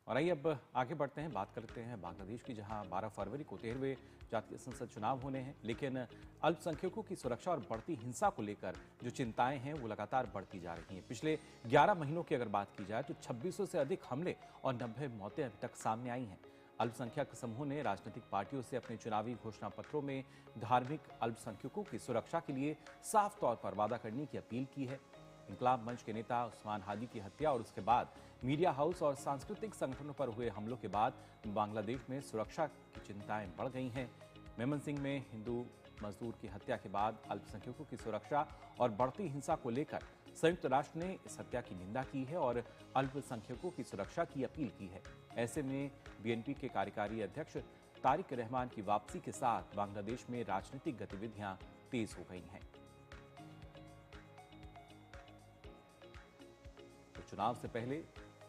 और आइए अब आगे बढ़ते हैं, बात करते हैं बांग्लादेश की, जहां 12 फरवरी को 13वें जातीय संसद चुनाव होने हैं। लेकिन अल्पसंख्यकों की सुरक्षा और बढ़ती हिंसा को लेकर जो चिंताएं हैं वो लगातार बढ़ती जा रही हैं। पिछले 11 महीनों की अगर बात की जाए तो 2600 से अधिक हमले और 90 मौतें अभी तक सामने आई हैं। अल्पसंख्यक समूह ने राजनीतिक पार्टियों से अपने चुनावी घोषणा पत्रों में धार्मिक अल्पसंख्यकों की सुरक्षा के लिए साफ तौर पर वादा करने की अपील की है। इंकलाब मंच के नेता उस्मान हादी की हत्या और उसके बाद मीडिया हाउस और सांस्कृतिक संगठनों पर हुए हमलों के बाद बांग्लादेश में सुरक्षा की चिंताएं बढ़ गई हैं। मेमनसिंह में हिंदू मजदूर की हत्या के बाद अल्पसंख्यकों की सुरक्षा और बढ़ती हिंसा को लेकर संयुक्त राष्ट्र ने इस हत्या की निंदा की है और अल्पसंख्यकों की सुरक्षा की अपील की है। ऐसे में बीएनपी के कार्यकारी अध्यक्ष तारिक रहमान की वापसी के साथ बांग्लादेश में राजनीतिक गतिविधियां तेज हो गई हैं। तो चुनाव से पहले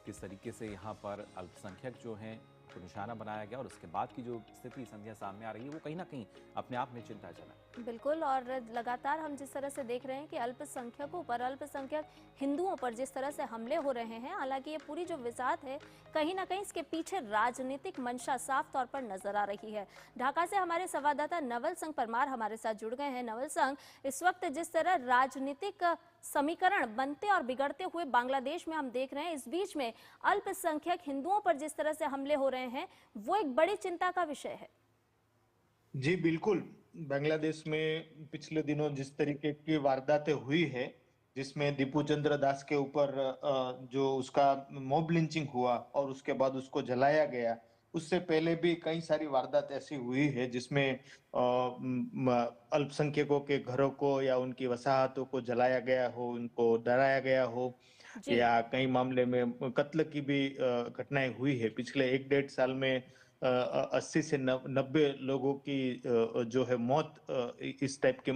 किस तरीके से यहां पर अल्पसंख्यक जो हैं को निशाना बनाया गया और उसके बाद की जो स्थिति संध्या सामने आ रही है वो कहीं ना कहीं अपने आप में चिंताजनक है। बिल्कुल, और लगातार हम जिस तरह से देख रहे हैं कि अल्पसंख्यकों पर, अल्पसंख्यक हिंदुओं पर जिस तरह से हमले हो रहे हैं, हालांकि ये पूरी जो विसात है कहीं ना कहीं इसके पीछे राजनीतिक मंशा साफ तौर पर नजर आ रही है। ढाका से हमारे संवाददाता नवल संघ परमार हमारे साथ जुड़ गए हैं। नवल संघ, इस वक्त जिस तरह राजनीतिक समीकरण बनते और बिगड़ते हुए बांग्लादेश में हम देख रहे हैं, इस बीच में अल्पसंख्यक हिंदुओं पर जिस तरह से हमले हो रहे हैं वो एक बड़ी चिंता का विषय है। जी बिल्कुल, बांग्लादेश में पिछले दिनों जिस तरीके की वारदातें हुई है, जिसमें दीपू चंद्र दास के ऊपर जो उसका मॉब लिंचिंग हुआ और उसके बाद उसको जलाया गया, उससे पहले भी कई सारी वारदात ऐसी हुई है जिसमें अल्पसंख्यकों के घरों को या उनकी वसाहतों को जलाया गया हो, उनको डराया गया हो, या कई मामले में कत्ल की भी घटनाएं हुई है। पिछले 1-1.5 साल में 80 से 90 लोगों की जो है मौत इस टाइप के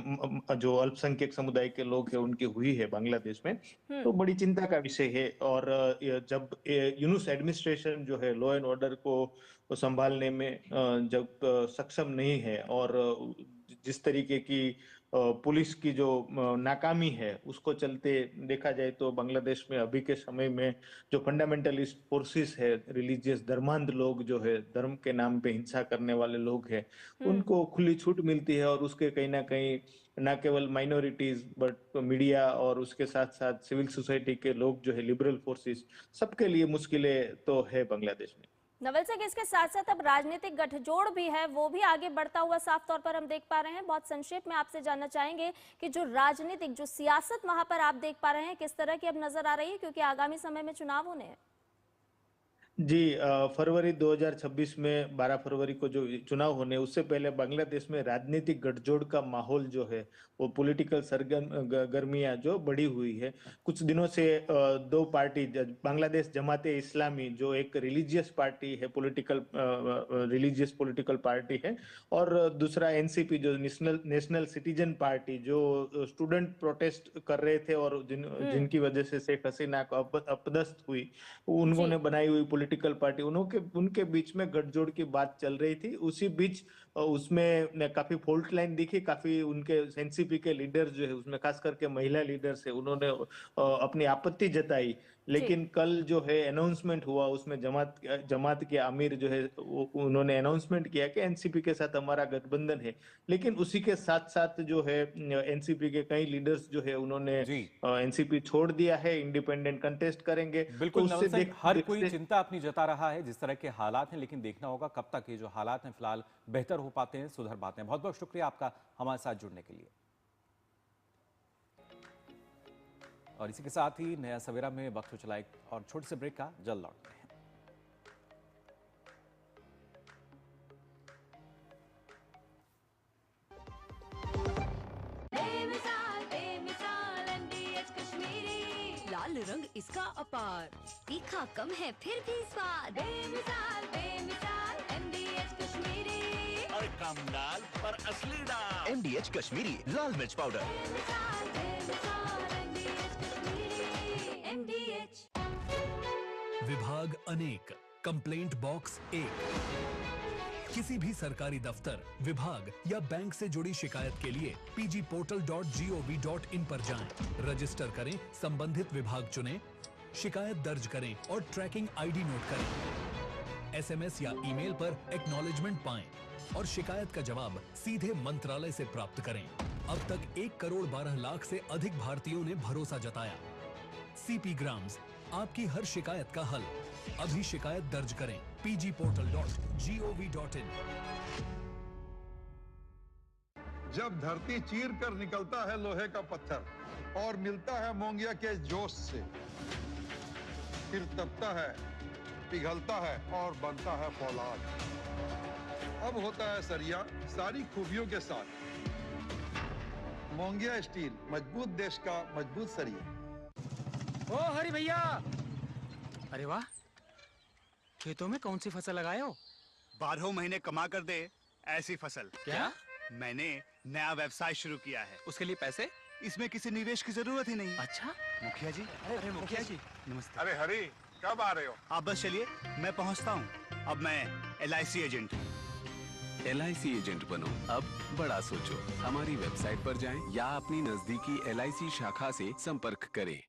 जो अल्पसंख्यक समुदाय के लोग हैं उनकी हुई है बांग्लादेश में। तो बड़ी चिंता का विषय है। और जब यूनुस एडमिनिस्ट्रेशन जो है लॉ एंड ऑर्डर को संभालने में जब सक्षम नहीं है और जिस तरीके की पुलिस की जो नाकामी है उसको चलते देखा जाए तो बांग्लादेश में अभी के समय में जो फंडामेंटलिस्ट फोर्सेस है, रिलीजियस धर्मांध लोग जो है, धर्म के नाम पे हिंसा करने वाले लोग हैं, उनको खुली छूट मिलती है और उसके कहीं ना कहीं न केवल माइनॉरिटीज बट मीडिया और उसके साथ साथ सिविल सोसाइटी के लोग जो है, लिबरल फोर्सेस, सबके लिए मुश्किलें तो है बांग्लादेश में। नवल सिंह, इसके साथ साथ अब राजनीतिक गठजोड़ भी है, वो भी आगे बढ़ता हुआ साफ तौर पर हम देख पा रहे हैं। बहुत संक्षेप में आपसे जानना चाहेंगे कि जो राजनीतिक जो सियासत वहां पर आप देख पा रहे हैं किस तरह की अब नजर आ रही है, क्योंकि आगामी समय में चुनाव होने हैं। जी, फरवरी 2026 में 12 फरवरी को जो चुनाव होने, उससे पहले बांग्लादेश में राजनीतिक गठजोड़ का माहौल जो है वो पॉलिटिकल सरगर्मियां जो बढ़ी हुई है। कुछ दिनों से दो पार्टी, बांग्लादेश जमाते इस्लामी जो एक रिलीजियस पार्टी है, रिलीजियस पॉलिटिकल पार्टी है, और दूसरा एनसीपी जो नेशनल सिटीजन पार्टी जो स्टूडेंट प्रोटेस्ट कर रहे थे और जिनकी वजह से शेख हसीना को अपदस्थ हुई, उन्होंने बनाई हुई पॉलिटिकल पार्टी उनके बीच में गठजोड़ की बात चल रही थी। उसी बीच उसमें काफी फॉल्ट लाइन दिखी, काफी उनके एनसीपी के लीडर्स जो है उसमें खास करके महिला लीडर्स है उन्होंने अपनी आपत्ति जताई। लेकिन कल जो है अनाउंसमेंट हुआ उसमें जमात के आमिर जो है उन्होंने अनाउंसमेंट किया कि एनसीपी के साथ हमारा गठबंधन है। लेकिन उसी के साथ साथ जो है एनसीपी के कई लीडर्स जो है उन्होंने एनसीपी छोड़ दिया है, इंडिपेंडेंट कंटेस्ट करेंगे। बिल्कुल नवल सिंह, हर कोई चिंता अपनी जता रहा है जिस तरह के हालात हैं, लेकिन देखना होगा कब तक ये जो हालात हैं फिलहाल बेहतर हो पाते हैं, सुधर पाते हैं। बहुत बहुत शुक्रिया आपका हमारे साथ जुड़ने के लिए। और इसी के साथ ही नया सवेरा में वक्त हो चला एक और छोटे से ब्रेक का, जल्द लौटते हैं। लाल रंग इसका अपार, तीखा कम है फिर भी स्वाद। बेमिसाल बेमिसाल MDH कश्मीरी। और कम दाल पर असली दाल। MDH कश्मीरी लाल मिर्च पाउडर। बेमिसाल बेमिसाल MDH कश्मीरी। MDH। विभाग अनेक, कंप्लेंट बॉक्स 1। किसी भी सरकारी दफ्तर, विभाग या बैंक से जुड़ी शिकायत के लिए pgportal.gov.in पर जाएं, रजिस्टर करें, संबंधित विभाग चुनें, शिकायत दर्ज करें और ट्रैकिंग आईडी नोट करें। एसएमएस या ईमेल पर एक्नॉलेजमेंट पाएं और शिकायत का जवाब सीधे मंत्रालय से प्राप्त करें। अब तक 1 करोड़ 12 लाख से अधिक भारतीयों ने भरोसा जताया। सीपी ग्राम्स, आपकी हर शिकायत का हल। अभी शिकायत दर्ज करें pgportal.gov.in। जब धरती चीर कर निकलता है लोहे का पत्थर और मिलता है मोंगिया के जोश से, फिर तपता है, पिघलता है और बनता है फौलाद। अब होता है सरिया सारी खूबियों के साथ। मोंगिया स्टील, मजबूत देश का मजबूत सरिया। ओ हरी भैया, अरे वाह, खेतों में कौन सी फसल लगाए हो? 12 महीने कमा कर दे ऐसी फसल। क्या? मैंने नया व्यवसाय शुरू किया है। उसके लिए पैसे? इसमें किसी निवेश की जरूरत ही नहीं। अच्छा मुखिया जी। अरे मुखिया जी नमस्ते। अरे हरी, कब आ रहे हो? आप बस चलिए, मैं पहुंचता हूं। अब मैं LIC एजेंट हूं। LIC एजेंट बनो, अब बड़ा सोचो। हमारी वेबसाइट पर जाएं या अपनी नजदीकी LIC शाखा से संपर्क करें।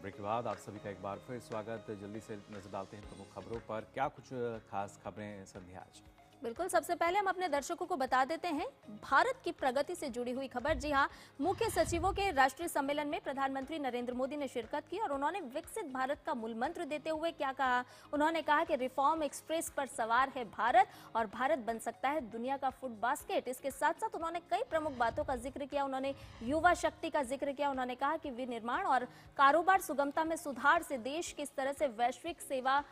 ब्रेक के बाद आप सभी का एक बार फिर स्वागत। जल्दी से नजर डालते हैं प्रमुख खबरों पर। क्या कुछ खास खबरें संध्या आज? बिल्कुल, सबसे पहले हम अपने दर्शकों को बता देते हैं भारत की प्रगति से जुड़ी हुई खबर। जी हां, मुख्य सचिवों के राष्ट्रीय सम्मेलन में प्रधानमंत्री नरेंद्र मोदी ने शिरकत की और उन्होंने विकसित भारत का मूल मंत्र देते हुए क्या कहा? उन्होंने कहा कि रिफॉर्म एक्सप्रेस पर सवार है भारत और भारत बन सकता है दुनिया का फूड बास्केट। इसके साथ साथ उन्होंने कई प्रमुख बातों का जिक्र किया। उन्होंने युवा शक्ति का जिक्र किया। उन्होंने कहा कि विनिर्माण और कारोबार सुगमता में सुधार से देश किस तरह से वैश्विक सेवा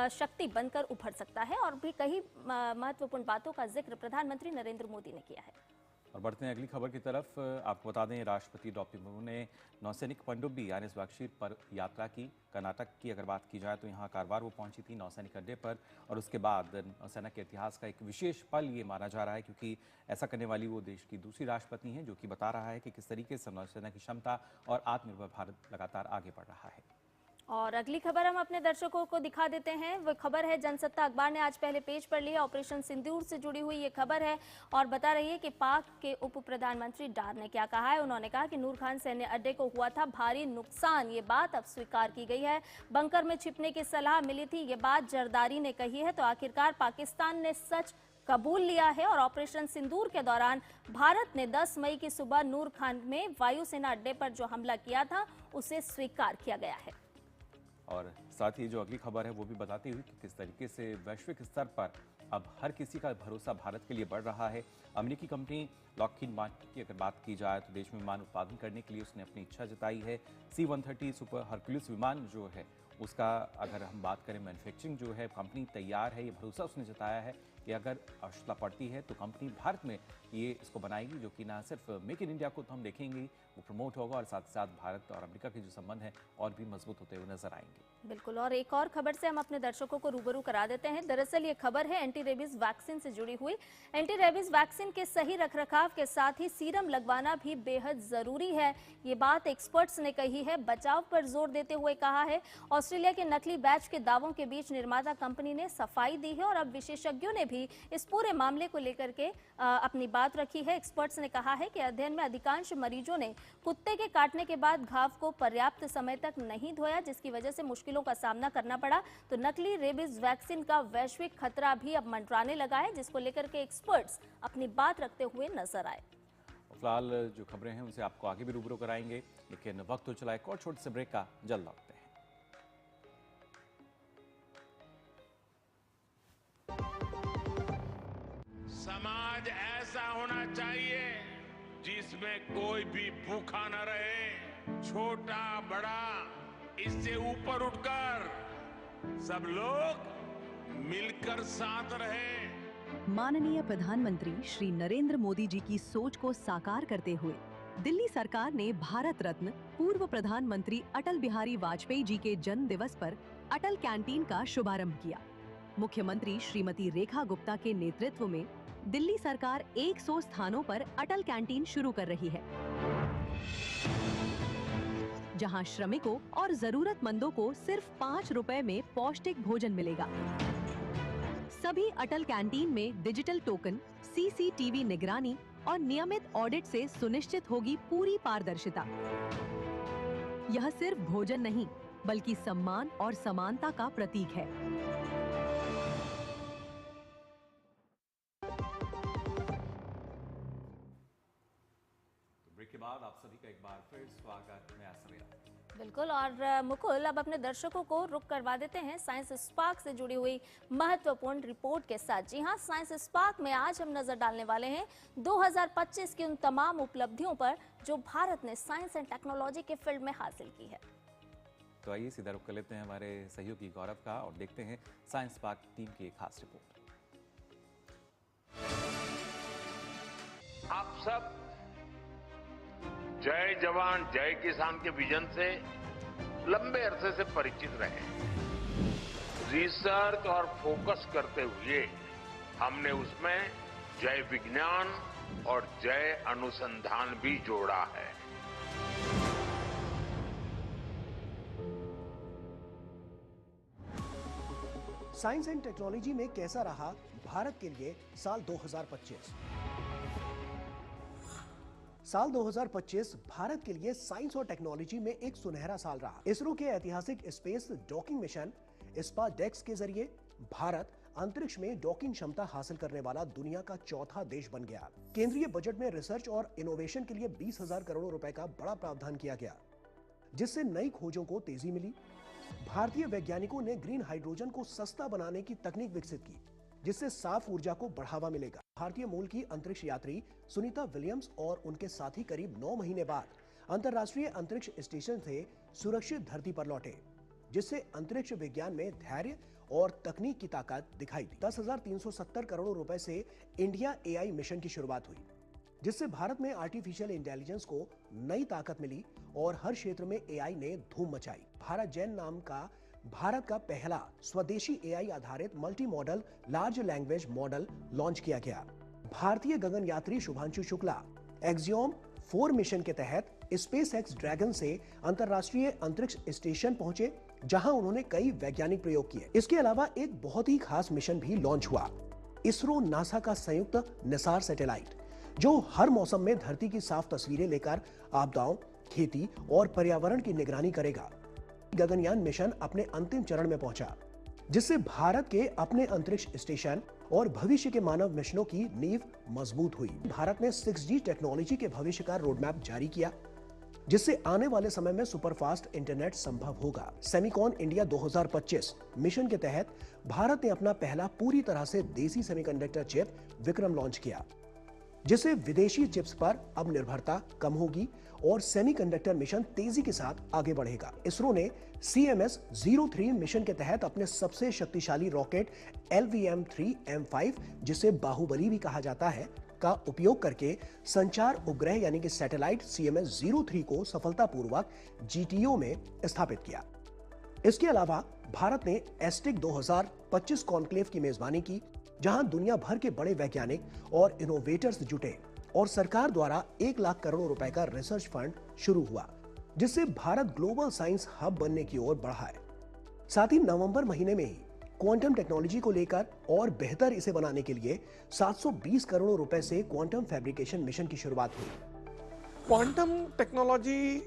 शक्ति बनकर उभर सकता है, और भी कई महत्वपूर्ण बातों का जिक्र प्रधानमंत्री नरेंद्र मोदी ने किया है। और बढ़ते हैं अगली खबर की तरफ। आपको बता दें, राष्ट्रपति द्रौपदी मुर्मू ने नौसैनिक पनडुब्बी यानी स्वैच्छिक पर यात्रा की। कर्नाटक की अगर बात की जाए तो यहाँ कारवार वो पहुंची थी नौसैनिक अड्डे पर, और उसके बाद नौसेना के इतिहास का एक विशेष पल ये माना जा रहा है, क्योंकि ऐसा करने वाली वो देश की दूसरी राष्ट्रपति हैं, जो कि बता रहा है कि किस तरीके से नौसेना की क्षमता और आत्मनिर्भर भारत लगातार आगे बढ़ रहा है। और अगली खबर हम अपने दर्शकों को दिखा देते हैं। वो खबर है जनसत्ता अखबार ने आज पहले पेज पर ली है। ऑपरेशन सिंदूर से जुड़ी हुई ये खबर है और बता रही है कि पाक के उप प्रधानमंत्री डार ने क्या कहा है। उन्होंने कहा कि नूर खान सैन्य अड्डे को हुआ था भारी नुकसान, ये बात अब स्वीकार की गई है। बंकर में छिपने की सलाह मिली थी, ये बात जरदारी ने कही है। तो आखिरकार पाकिस्तान ने सच कबूल लिया है और ऑपरेशन सिंदूर के दौरान भारत ने 10 मई की सुबह नूर खान में वायुसेना अड्डे पर जो हमला किया था उसे स्वीकार किया गया है। और साथ ही जो अगली खबर है वो भी बताती हुई कि किस तरीके से वैश्विक स्तर पर अब हर किसी का भरोसा भारत के लिए बढ़ रहा है। अमेरिकी कंपनी लॉकहीड मार्टिन की अगर बात की जाए तो देश में विमान उत्पादन करने के लिए उसने अपनी इच्छा जताई है। C-130 सुपर हरक्यूलिस विमान जो है उसका अगर हम बात करें मैन्युफैक्चरिंग जो है कंपनी तैयार है। ये भरोसा उसने जताया है कि अगर आवश्यकता पड़ती है तो कंपनी भारत में ये इसको बनाएगी, जो कि ना सिर्फ मेक इन इंडिया को तो हम देखेंगे, आपको प्रमोट होगा और साथ ही साथ भारत और अमेरिका के जो संबंध हैं और भी मजबूत होते हुए नजर आएंगे। बिल्कुल, और एक और खबर से हम अपने दर्शकों को रूबरू करा देते हैं। दरअसल ये खबर है एंटी रेबीज वैक्सीन से जुड़ी हुई। एंटी रेबीज वैक्सीन के सही रखरखाव के साथ ही सीरम लगवाना भी बेहद जरूरी है, ये बात एक्सपर्ट्स ने कही है। बचाव पर जोर देते हुए कहा है। ऑस्ट्रेलिया के नकली बैच के दावों के बीच निर्माता कंपनी ने सफाई दी है और अब विशेषज्ञों ने भी इस पूरे मामले को लेकर के अपनी बात रखी है। एक्सपर्ट्स ने कहा है कि अध्ययन में अधिकांश मरीजों ने कुत्ते के काटने के बाद घाव को पर्याप्त समय तक नहीं धोया, जिसकी वजह से मुश्किलों का सामना करना पड़ा। तो नकली रेबीज वैक्सीन का वैश्विक खतरा भी अब मंडराने लगा है, जिसको लेकर के एक्सपर्ट्स अपनी बात रखते हुए नजर आए। फिलहाल जो खबरें हैं उनसे आपको आगे भी रूबरू कराएंगे, लेकिन वक्त हो चला एक और छोटे से ब्रेक का। जल्द लौटते हैं। समाज ऐसा होना चाहिए जिसमें कोई भी भूखा न रहे, छोटा बड़ा इससे ऊपर उठकर सब लोग मिलकर साथ रहे। माननीय प्रधानमंत्री श्री नरेंद्र मोदी जी की सोच को साकार करते हुए दिल्ली सरकार ने भारत रत्न पूर्व प्रधानमंत्री अटल बिहारी वाजपेयी जी के जन्म दिवस पर अटल कैंटीन का शुभारंभ किया। मुख्यमंत्री श्रीमती रेखा गुप्ता के नेतृत्व में दिल्ली सरकार 100 स्थानों पर अटल कैंटीन शुरू कर रही है, जहां श्रमिकों और जरूरतमंदों को सिर्फ 5 रुपए में पौष्टिक भोजन मिलेगा। सभी अटल कैंटीन में डिजिटल टोकन, सीसीटीवी निगरानी और नियमित ऑडिट से सुनिश्चित होगी पूरी पारदर्शिता। यह सिर्फ भोजन नहीं, बल्कि सम्मान और समानता का प्रतीक है। ब्रेक के बाद आप सभी का एक बार फिर स्वागत। नया सवेरा। बिल्कुल, और मुकुल अब अपने दर्शकों को रुक करवा देते हैं साइंस स्पार्क से जुड़ी हुई महत्वपूर्ण रिपोर्ट के साथ। जी हां, साइंस स्पार्क में आज हम नजर डालने वाले हैं 2025 की उन तमाम उपलब्धियों पर जो भारत ने साइंस एंड टेक्नोलॉजी के फील्ड में हासिल की है। तो आइए सीधा रुक कर लेते हैं हमारे सहयोगी गौरव का और देखते हैं साइंस स्पार्क टीम की एक खास रिपोर्ट। आप सब जय जवान जय किसान के विजन से लंबे अरसे से परिचित रहे। रिसर्च और फोकस करते हुए हमने उसमें जय विज्ञान और जय अनुसंधान भी जोड़ा है। साइंस एंड टेक्नोलॉजी में कैसा रहा भारत के लिए साल 2025? साल 2025 भारत के लिए साइंस और टेक्नोलॉजी में एक सुनहरा साल रहा। इसरो के ऐतिहासिक स्पेस डॉकिंग मिशन स्पाडेक्स के जरिए भारत अंतरिक्ष में डॉकिंग क्षमता हासिल करने वाला दुनिया का चौथा देश बन गया। केंद्रीय बजट में रिसर्च और इनोवेशन के लिए 20,000 करोड़ रुपए का बड़ा प्रावधान किया गया, जिससे नई खोजों को तेजी मिली। भारतीय वैज्ञानिकों ने ग्रीन हाइड्रोजन को सस्ता बनाने की तकनीक विकसित की, जिससे साफ ऊर्जा को बढ़ावा मिलेगा। भारतीय मूल की अंतरिक्ष यात्री सुनीता विलियम्स और उनके साथी करीब 9 महीने बाद अंतरराष्ट्रीय अंतरिक्ष स्टेशन से सुरक्षित धरती पर लौटे, जिससे अंतरिक्ष विज्ञान में धैर्य और तकनीक की ताकत दिखाई दी। 10,370 करोड़ रुपए से इंडिया एआई मिशन की शुरुआत हुई, जिससे भारत में आर्टिफिशियल इंटेलिजेंस को नई ताकत मिली और हर क्षेत्र में एआई ने धूम मचाई। भारत जैन नाम का भारत का पहला स्वदेशी एआई आधारित multi modal large language model launch किया गया। भारतीय गगन यात्री शुभांशु शुक्ला एक्सियोम 4 मिशन के तहत स्पेस एक्स ड्रैगन से अंतरराष्ट्रीय अंतरिक्ष स्टेशन पहुंचे, जहां उन्होंने कई वैज्ञानिक प्रयोग किए। इसके अलावा एक बहुत ही खास मिशन भी लॉन्च हुआ, इसरो नासा का संयुक्त निसार सैटेलाइट, जो हर मौसम में धरती की साफ तस्वीरें लेकर आपदाओं, खेती और पर्यावरण की निगरानी करेगा। गगनयान मिशन अपने अंतिम चरण में पहुंचा, जिससे भारत के अपने अंतरिक्ष स्टेशन और भविष्य के मानव मिशनों की नींव मजबूत हुई। भारत ने 6G टेक्नोलॉजी के भविष्य का रोडमैप जारी किया, जिससे आने वाले समय में सुपरफास्ट इंटरनेट संभव होगा। सेमिकॉन इंडिया 2025 मिशन के तहत भारत ने अपना पहला पूरी तरह से देसी सेमीकंडक्टर चिप विक्रम लॉन्च किया, जिससे विदेशी चिप्स पर अब निर्भरता कम होगी और सेमीकंडक्टर मिशन तेजी के साथ आगे बढ़ेगा। इसरो ने CMS-03 मिशन के तहत अपने सबसे शक्तिशाली रॉकेट LVM-3 M5, जिसे बाहुबली भी कहा जाता है, का उपयोग करके संचार उपग्रह यानी कि सैटेलाइट CMS-03 को सफलतापूर्वक GTO में स्थापित किया। इसके अलावा भारत ने एस्टिक 2025 कॉन्क्लेव की मेजबानी की, जहां दुनिया भर के बड़े वैज्ञानिक और इनोवेटर्स जुटे और सरकार द्वारा 1 लाख करोड़ रुपए का रिसर्च फंड शुरू हुआ, जिससे भारत ग्लोबल साइंस हब बनने की ओर बढ़ा है। साथ ही नवंबर महीने में ही क्वांटम टेक्नोलॉजी को लेकर और बेहतर इसे बनाने के लिए 720 करोड़ रुपए से क्वांटम फैब्रिकेशन मिशन की शुरुआत हुई। क्वांटम टेक्नोलॉजी,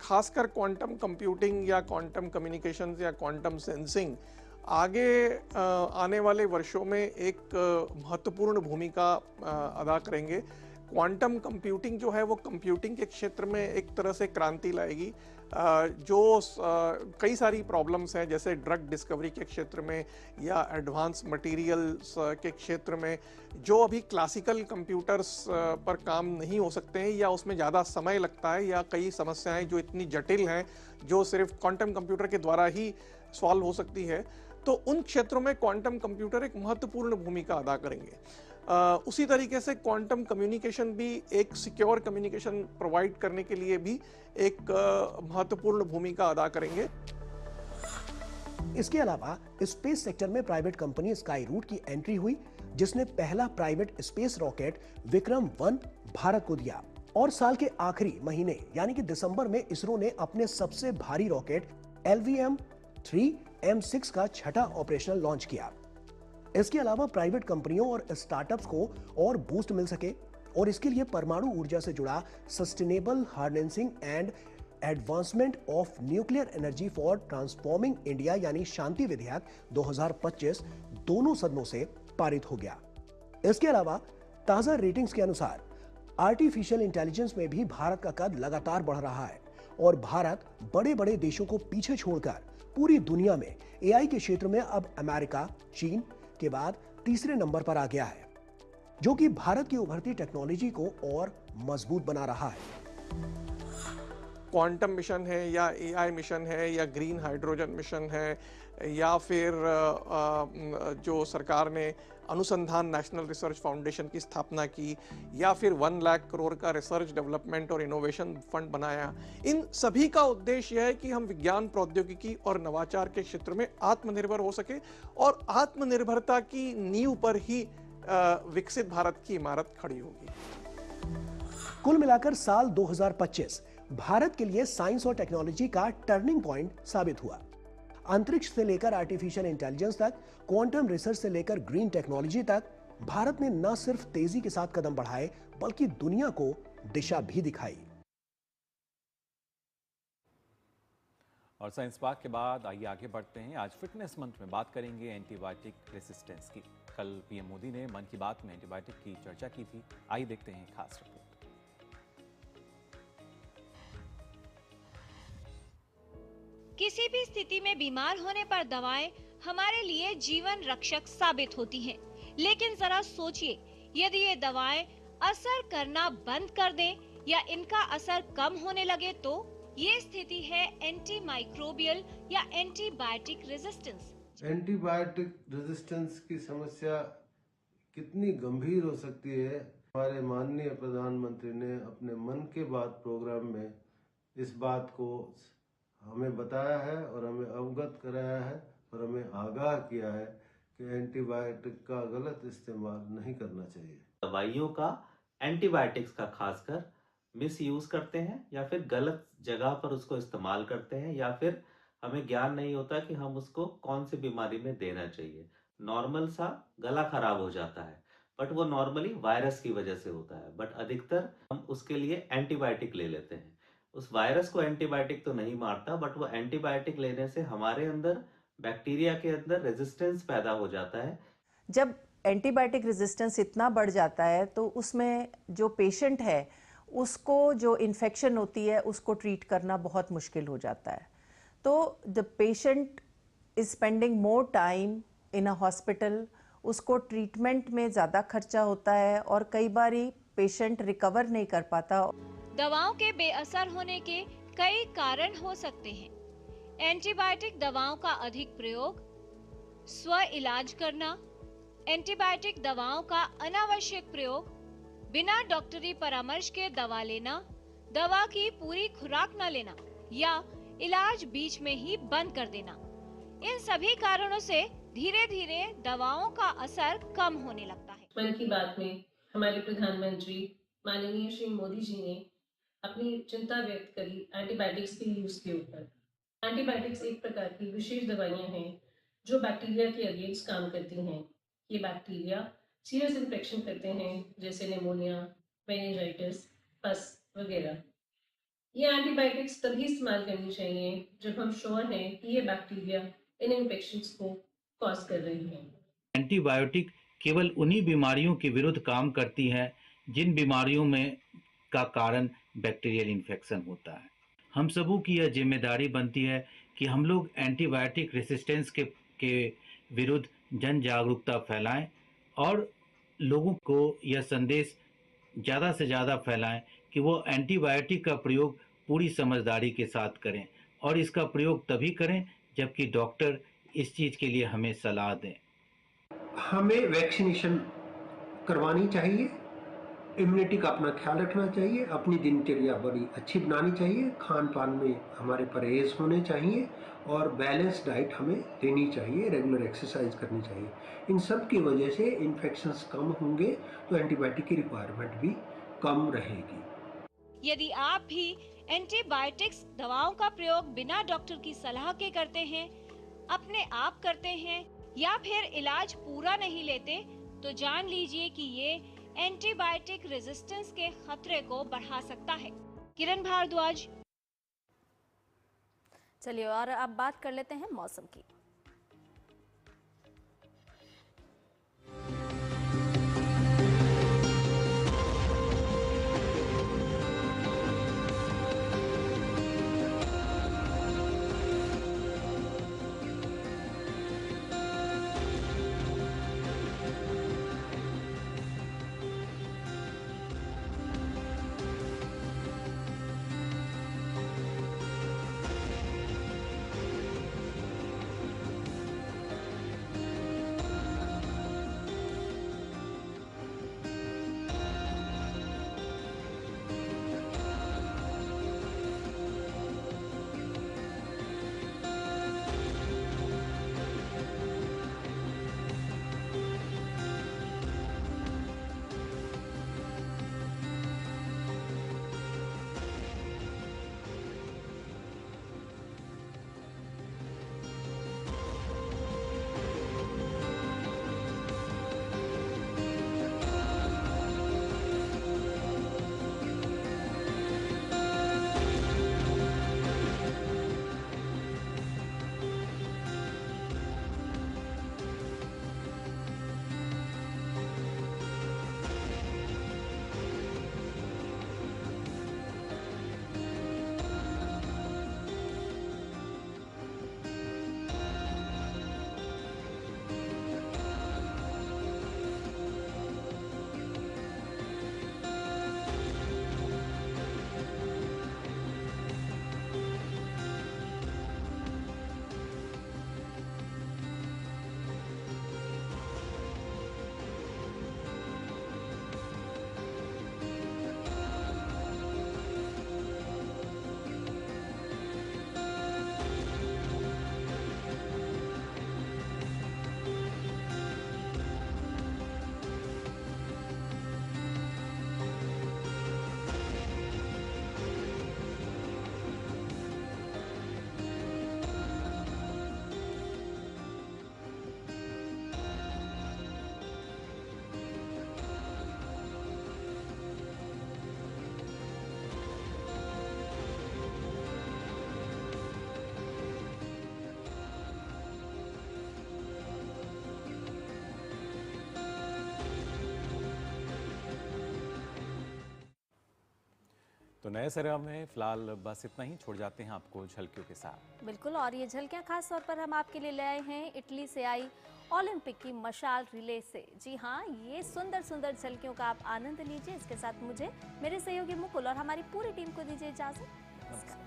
खासकर क्वांटम कंप्यूटिंग या क्वांटम कम्युनिकेशंस या क्वांटम सेंसिंग आगे आने वाले वर्षों में एक महत्वपूर्ण भूमिका अदा करेंगे। क्वांटम कंप्यूटिंग जो है वो कंप्यूटिंग के क्षेत्र में एक तरह से क्रांति लाएगी। जो कई सारी प्रॉब्लम्स हैं, जैसे ड्रग डिस्कवरी के क्षेत्र में या एडवांस मटेरियल्स के क्षेत्र में, जो अभी क्लासिकल कंप्यूटर्स पर काम नहीं हो सकते हैं या उसमें ज़्यादा समय लगता है, या कई समस्याएं जो इतनी जटिल हैं जो सिर्फ क्वांटम कंप्यूटर के द्वारा ही सॉल्व हो सकती है, तो उन क्षेत्रों में क्वांटम कंप्यूटर एक महत्वपूर्ण भूमिका अदा करेंगे। उसी तरीके से क्वांटम कम्युनिकेशन भी एक सिक्योर कम्युनिकेशन प्रोवाइड करने के लिए भी एक महत्वपूर्ण भूमिका अदा करेंगे। इसके अलावा स्पेस सेक्टर में प्राइवेट कंपनी स्काई रूट की एंट्री हुई, जिसने पहला प्राइवेट स्पेस रॉकेट विक्रम-1 भारत को दिया। और साल के आखिरी महीने यानी कि दिसंबर में इसरो ने अपने सबसे भारी रॉकेट LVM-3M6 का छठा ऑपरेशनल लॉन्च किया। इसके अलावा प्राइवेट कंपनियों और स्टार्टअप्स को और बूस्ट मिल सके, और इसके लिए परमाणु ऊर्जा से जुड़ा sustainable harnessing and advancement of nuclear energy for transforming India यानी शांति विधेयक 2025 दोनों सदनों से पारित हो गया। इसके अलावा ताजा रेटिंग्स के अनुसार आर्टिफिशियल इंटेलिजेंस में भी भारत का कद लगातार बढ़ रहा है, और भारत बड़े बड़े देशों को पीछे छोड़कर पूरी दुनिया में AI के क्षेत्र में अब अमेरिका, चीन के बाद तीसरे नंबर पर आ गया है, जो कि भारत की उभरती टेक्नोलॉजी को और मजबूत बना रहा है। क्वांटम मिशन है या AI मिशन है या ग्रीन हाइड्रोजन मिशन है, या फिर जो सरकार ने अनुसंधान नेशनल रिसर्च फाउंडेशन की स्थापना की, या फिर 1 लाख करोड़ का रिसर्च डेवलपमेंट और इनोवेशन फंड बनाया, इन सभी का उद्देश्य यह है कि हम विज्ञान, प्रौद्योगिकी और नवाचार के क्षेत्र में आत्मनिर्भर हो सके, और आत्मनिर्भरता की नींव पर ही विकसित भारत की इमारत खड़ी होगी। कुल मिलाकर साल 2025 भारत के लिए साइंस और टेक्नोलॉजी का टर्निंग पॉइंट साबित हुआ। अंतरिक्ष से लेकर आर्टिफिशियल इंटेलिजेंस तक, क्वांटम रिसर्च से लेकर ग्रीन टेक्नोलॉजी तक, भारत ने न सिर्फ तेजी के साथ कदम बढ़ाए बल्कि दुनिया को दिशा भी दिखाई। और साइंस पार्क के बाद आइए आगे बढ़ते हैं। आज फिटनेस मंथ में बात करेंगे एंटीबायोटिक रेसिस्टेंस की। कल PM मोदी ने मन की बात में एंटीबायोटिक की चर्चा की थी। आइए देखते हैं खास रिपोर्ट। किसी भी स्थिति में बीमार होने पर दवाएं हमारे लिए जीवन रक्षक साबित होती हैं। लेकिन जरा सोचिए, यदि ये दवाएं असर करना बंद कर दें या इनका असर कम होने लगे तो ये स्थिति है एंटीमाइक्रोबियल या एंटीबायोटिक रेजिस्टेंस। एंटीबायोटिक रेजिस्टेंस की समस्या कितनी गंभीर हो सकती है, हमारे माननीय प्रधानमंत्री ने अपने मन की बात प्रोग्राम में इस बात को हमें बताया है और हमें अवगत कराया है और हमें आगाह किया है कि एंटीबायोटिक का गलत इस्तेमाल नहीं करना चाहिए। दवाइयों का, एंटीबायोटिक्स का खासकर मिस यूज करते हैं या फिर गलत जगह पर उसको इस्तेमाल करते हैं, या फिर हमें ज्ञान नहीं होता कि हम उसको कौन सी बीमारी में देना चाहिए। नॉर्मल सा गला खराब हो जाता है, बट वो नॉर्मली वायरस की वजह से होता है, बट अधिकतर हम उसके लिए एंटीबायोटिक ले लेते हैं। उस वायरस को एंटीबायोटिक तो नहीं मारता, बट वो एंटीबायोटिक लेने से हमारे अंदर, बैक्टीरिया के अंदर रेजिस्टेंस पैदा हो जाता है। जब एंटीबायोटिक रेजिस्टेंस इतना बढ़ जाता है तो उसमें जो पेशेंट है उसको जो इन्फेक्शन होती है उसको ट्रीट करना बहुत मुश्किल हो जाता है। तो the patient is spending more time in a hospital, उसको ट्रीटमेंट में ज़्यादा खर्चा होता है और कई बारी पेशेंट रिकवर नहीं कर पाता। दवाओं के बेअसर होने के कई कारण हो सकते हैं। एंटीबायोटिक दवाओं का अधिक प्रयोग, स्व इलाज करना, एंटीबायोटिक दवाओं का अनावश्यक प्रयोग, बिना डॉक्टरी परामर्श के दवा लेना, दवा की पूरी खुराक न लेना या इलाज बीच में ही बंद कर देना, इन सभी कारणों से धीरे धीरे दवाओं का असर कम होने लगता है। मन की बात में हमारे प्रधानमंत्री माननीय श्री मोदी जी ने अपनी चिंता व्यक्त करी एंटीबायोटिक्स के यूज के ऊपर। एंटीबायोटिक्स एक प्रकार की विशेष दवाइयां हैं जो बैक्टीरिया के अगेंस्ट काम करती हैं। ये बैक्टीरिया सीरियस इन्फेक्शन करते हैं जैसे निमोनिया, मेनिंजाइटिस, पस वगैरह। ये एंटीबायोटिक्स तभी इस्तेमाल करनी चाहिए जब हम श्योर हैं कि ये बैक्टीरिया इन इन्फेक्शंस को कॉज कर रही हैं। एंटीबायोटिक केवल उन्हीं बीमारियों के विरुद्ध काम करती है जिन बीमारियों में का कारण बैक्टीरियल इन्फेक्शन होता है। हम सबों की यह जिम्मेदारी बनती है कि हम लोग एंटीबायोटिक रेसिस्टेंस के विरुद्ध जन जागरूकता फैलाएं और लोगों को यह संदेश ज़्यादा से ज़्यादा फैलाएं कि वो एंटीबायोटिक का प्रयोग पूरी समझदारी के साथ करें और इसका प्रयोग तभी करें जबकि डॉक्टर इस चीज़ के लिए हमें सलाह दें। हमें वैक्सीनेशन करवानी चाहिए, इम्यूनिटी का अपना ख्याल रखना चाहिए, अपनी दिनचर्या बड़ी अच्छी बनानी चाहिए, खान पान में हमारे परहेज होने चाहिए और बैलेंस डाइट हमें लेनी चाहिए, रेगुलर एक्सरसाइज करनी चाहिए। इन सब की वजह से इन्फेक्शंस कम होंगे तो एंटीबायोटिक की रिक्वायरमेंट भी कम रहेगी। यदि आप भी एंटीबायोटिक्स दवाओं का प्रयोग बिना डॉक्टर की सलाह के करते हैं, अपने आप करते हैं या फिर इलाज पूरा नहीं लेते, तो जान लीजिए कि ये एंटीबायोटिक रेजिस्टेंस के खतरे को बढ़ा सकता है। किरण भारद्वाज। चलिए और अब बात कर लेते हैं मौसम की। तो नए सिरे में फिलहाल बस इतना ही, छोड़ जाते हैं आपको झलकियों के साथ। बिल्कुल, और ये झलकियां खास तौर पर हम आपके लिए ले आए हैं इटली से आई ओलंपिक की मशाल रिले से। जी हाँ, ये सुंदर सुंदर झलकियों का आप आनंद लीजिए। इसके साथ मुझे, मेरे सहयोगी मुकुल और हमारी पूरी टीम को दीजिए इजाजत। नमस्कार।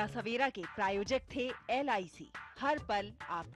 नया सवेरा के प्रायोजक थे LIC, हर पल आपके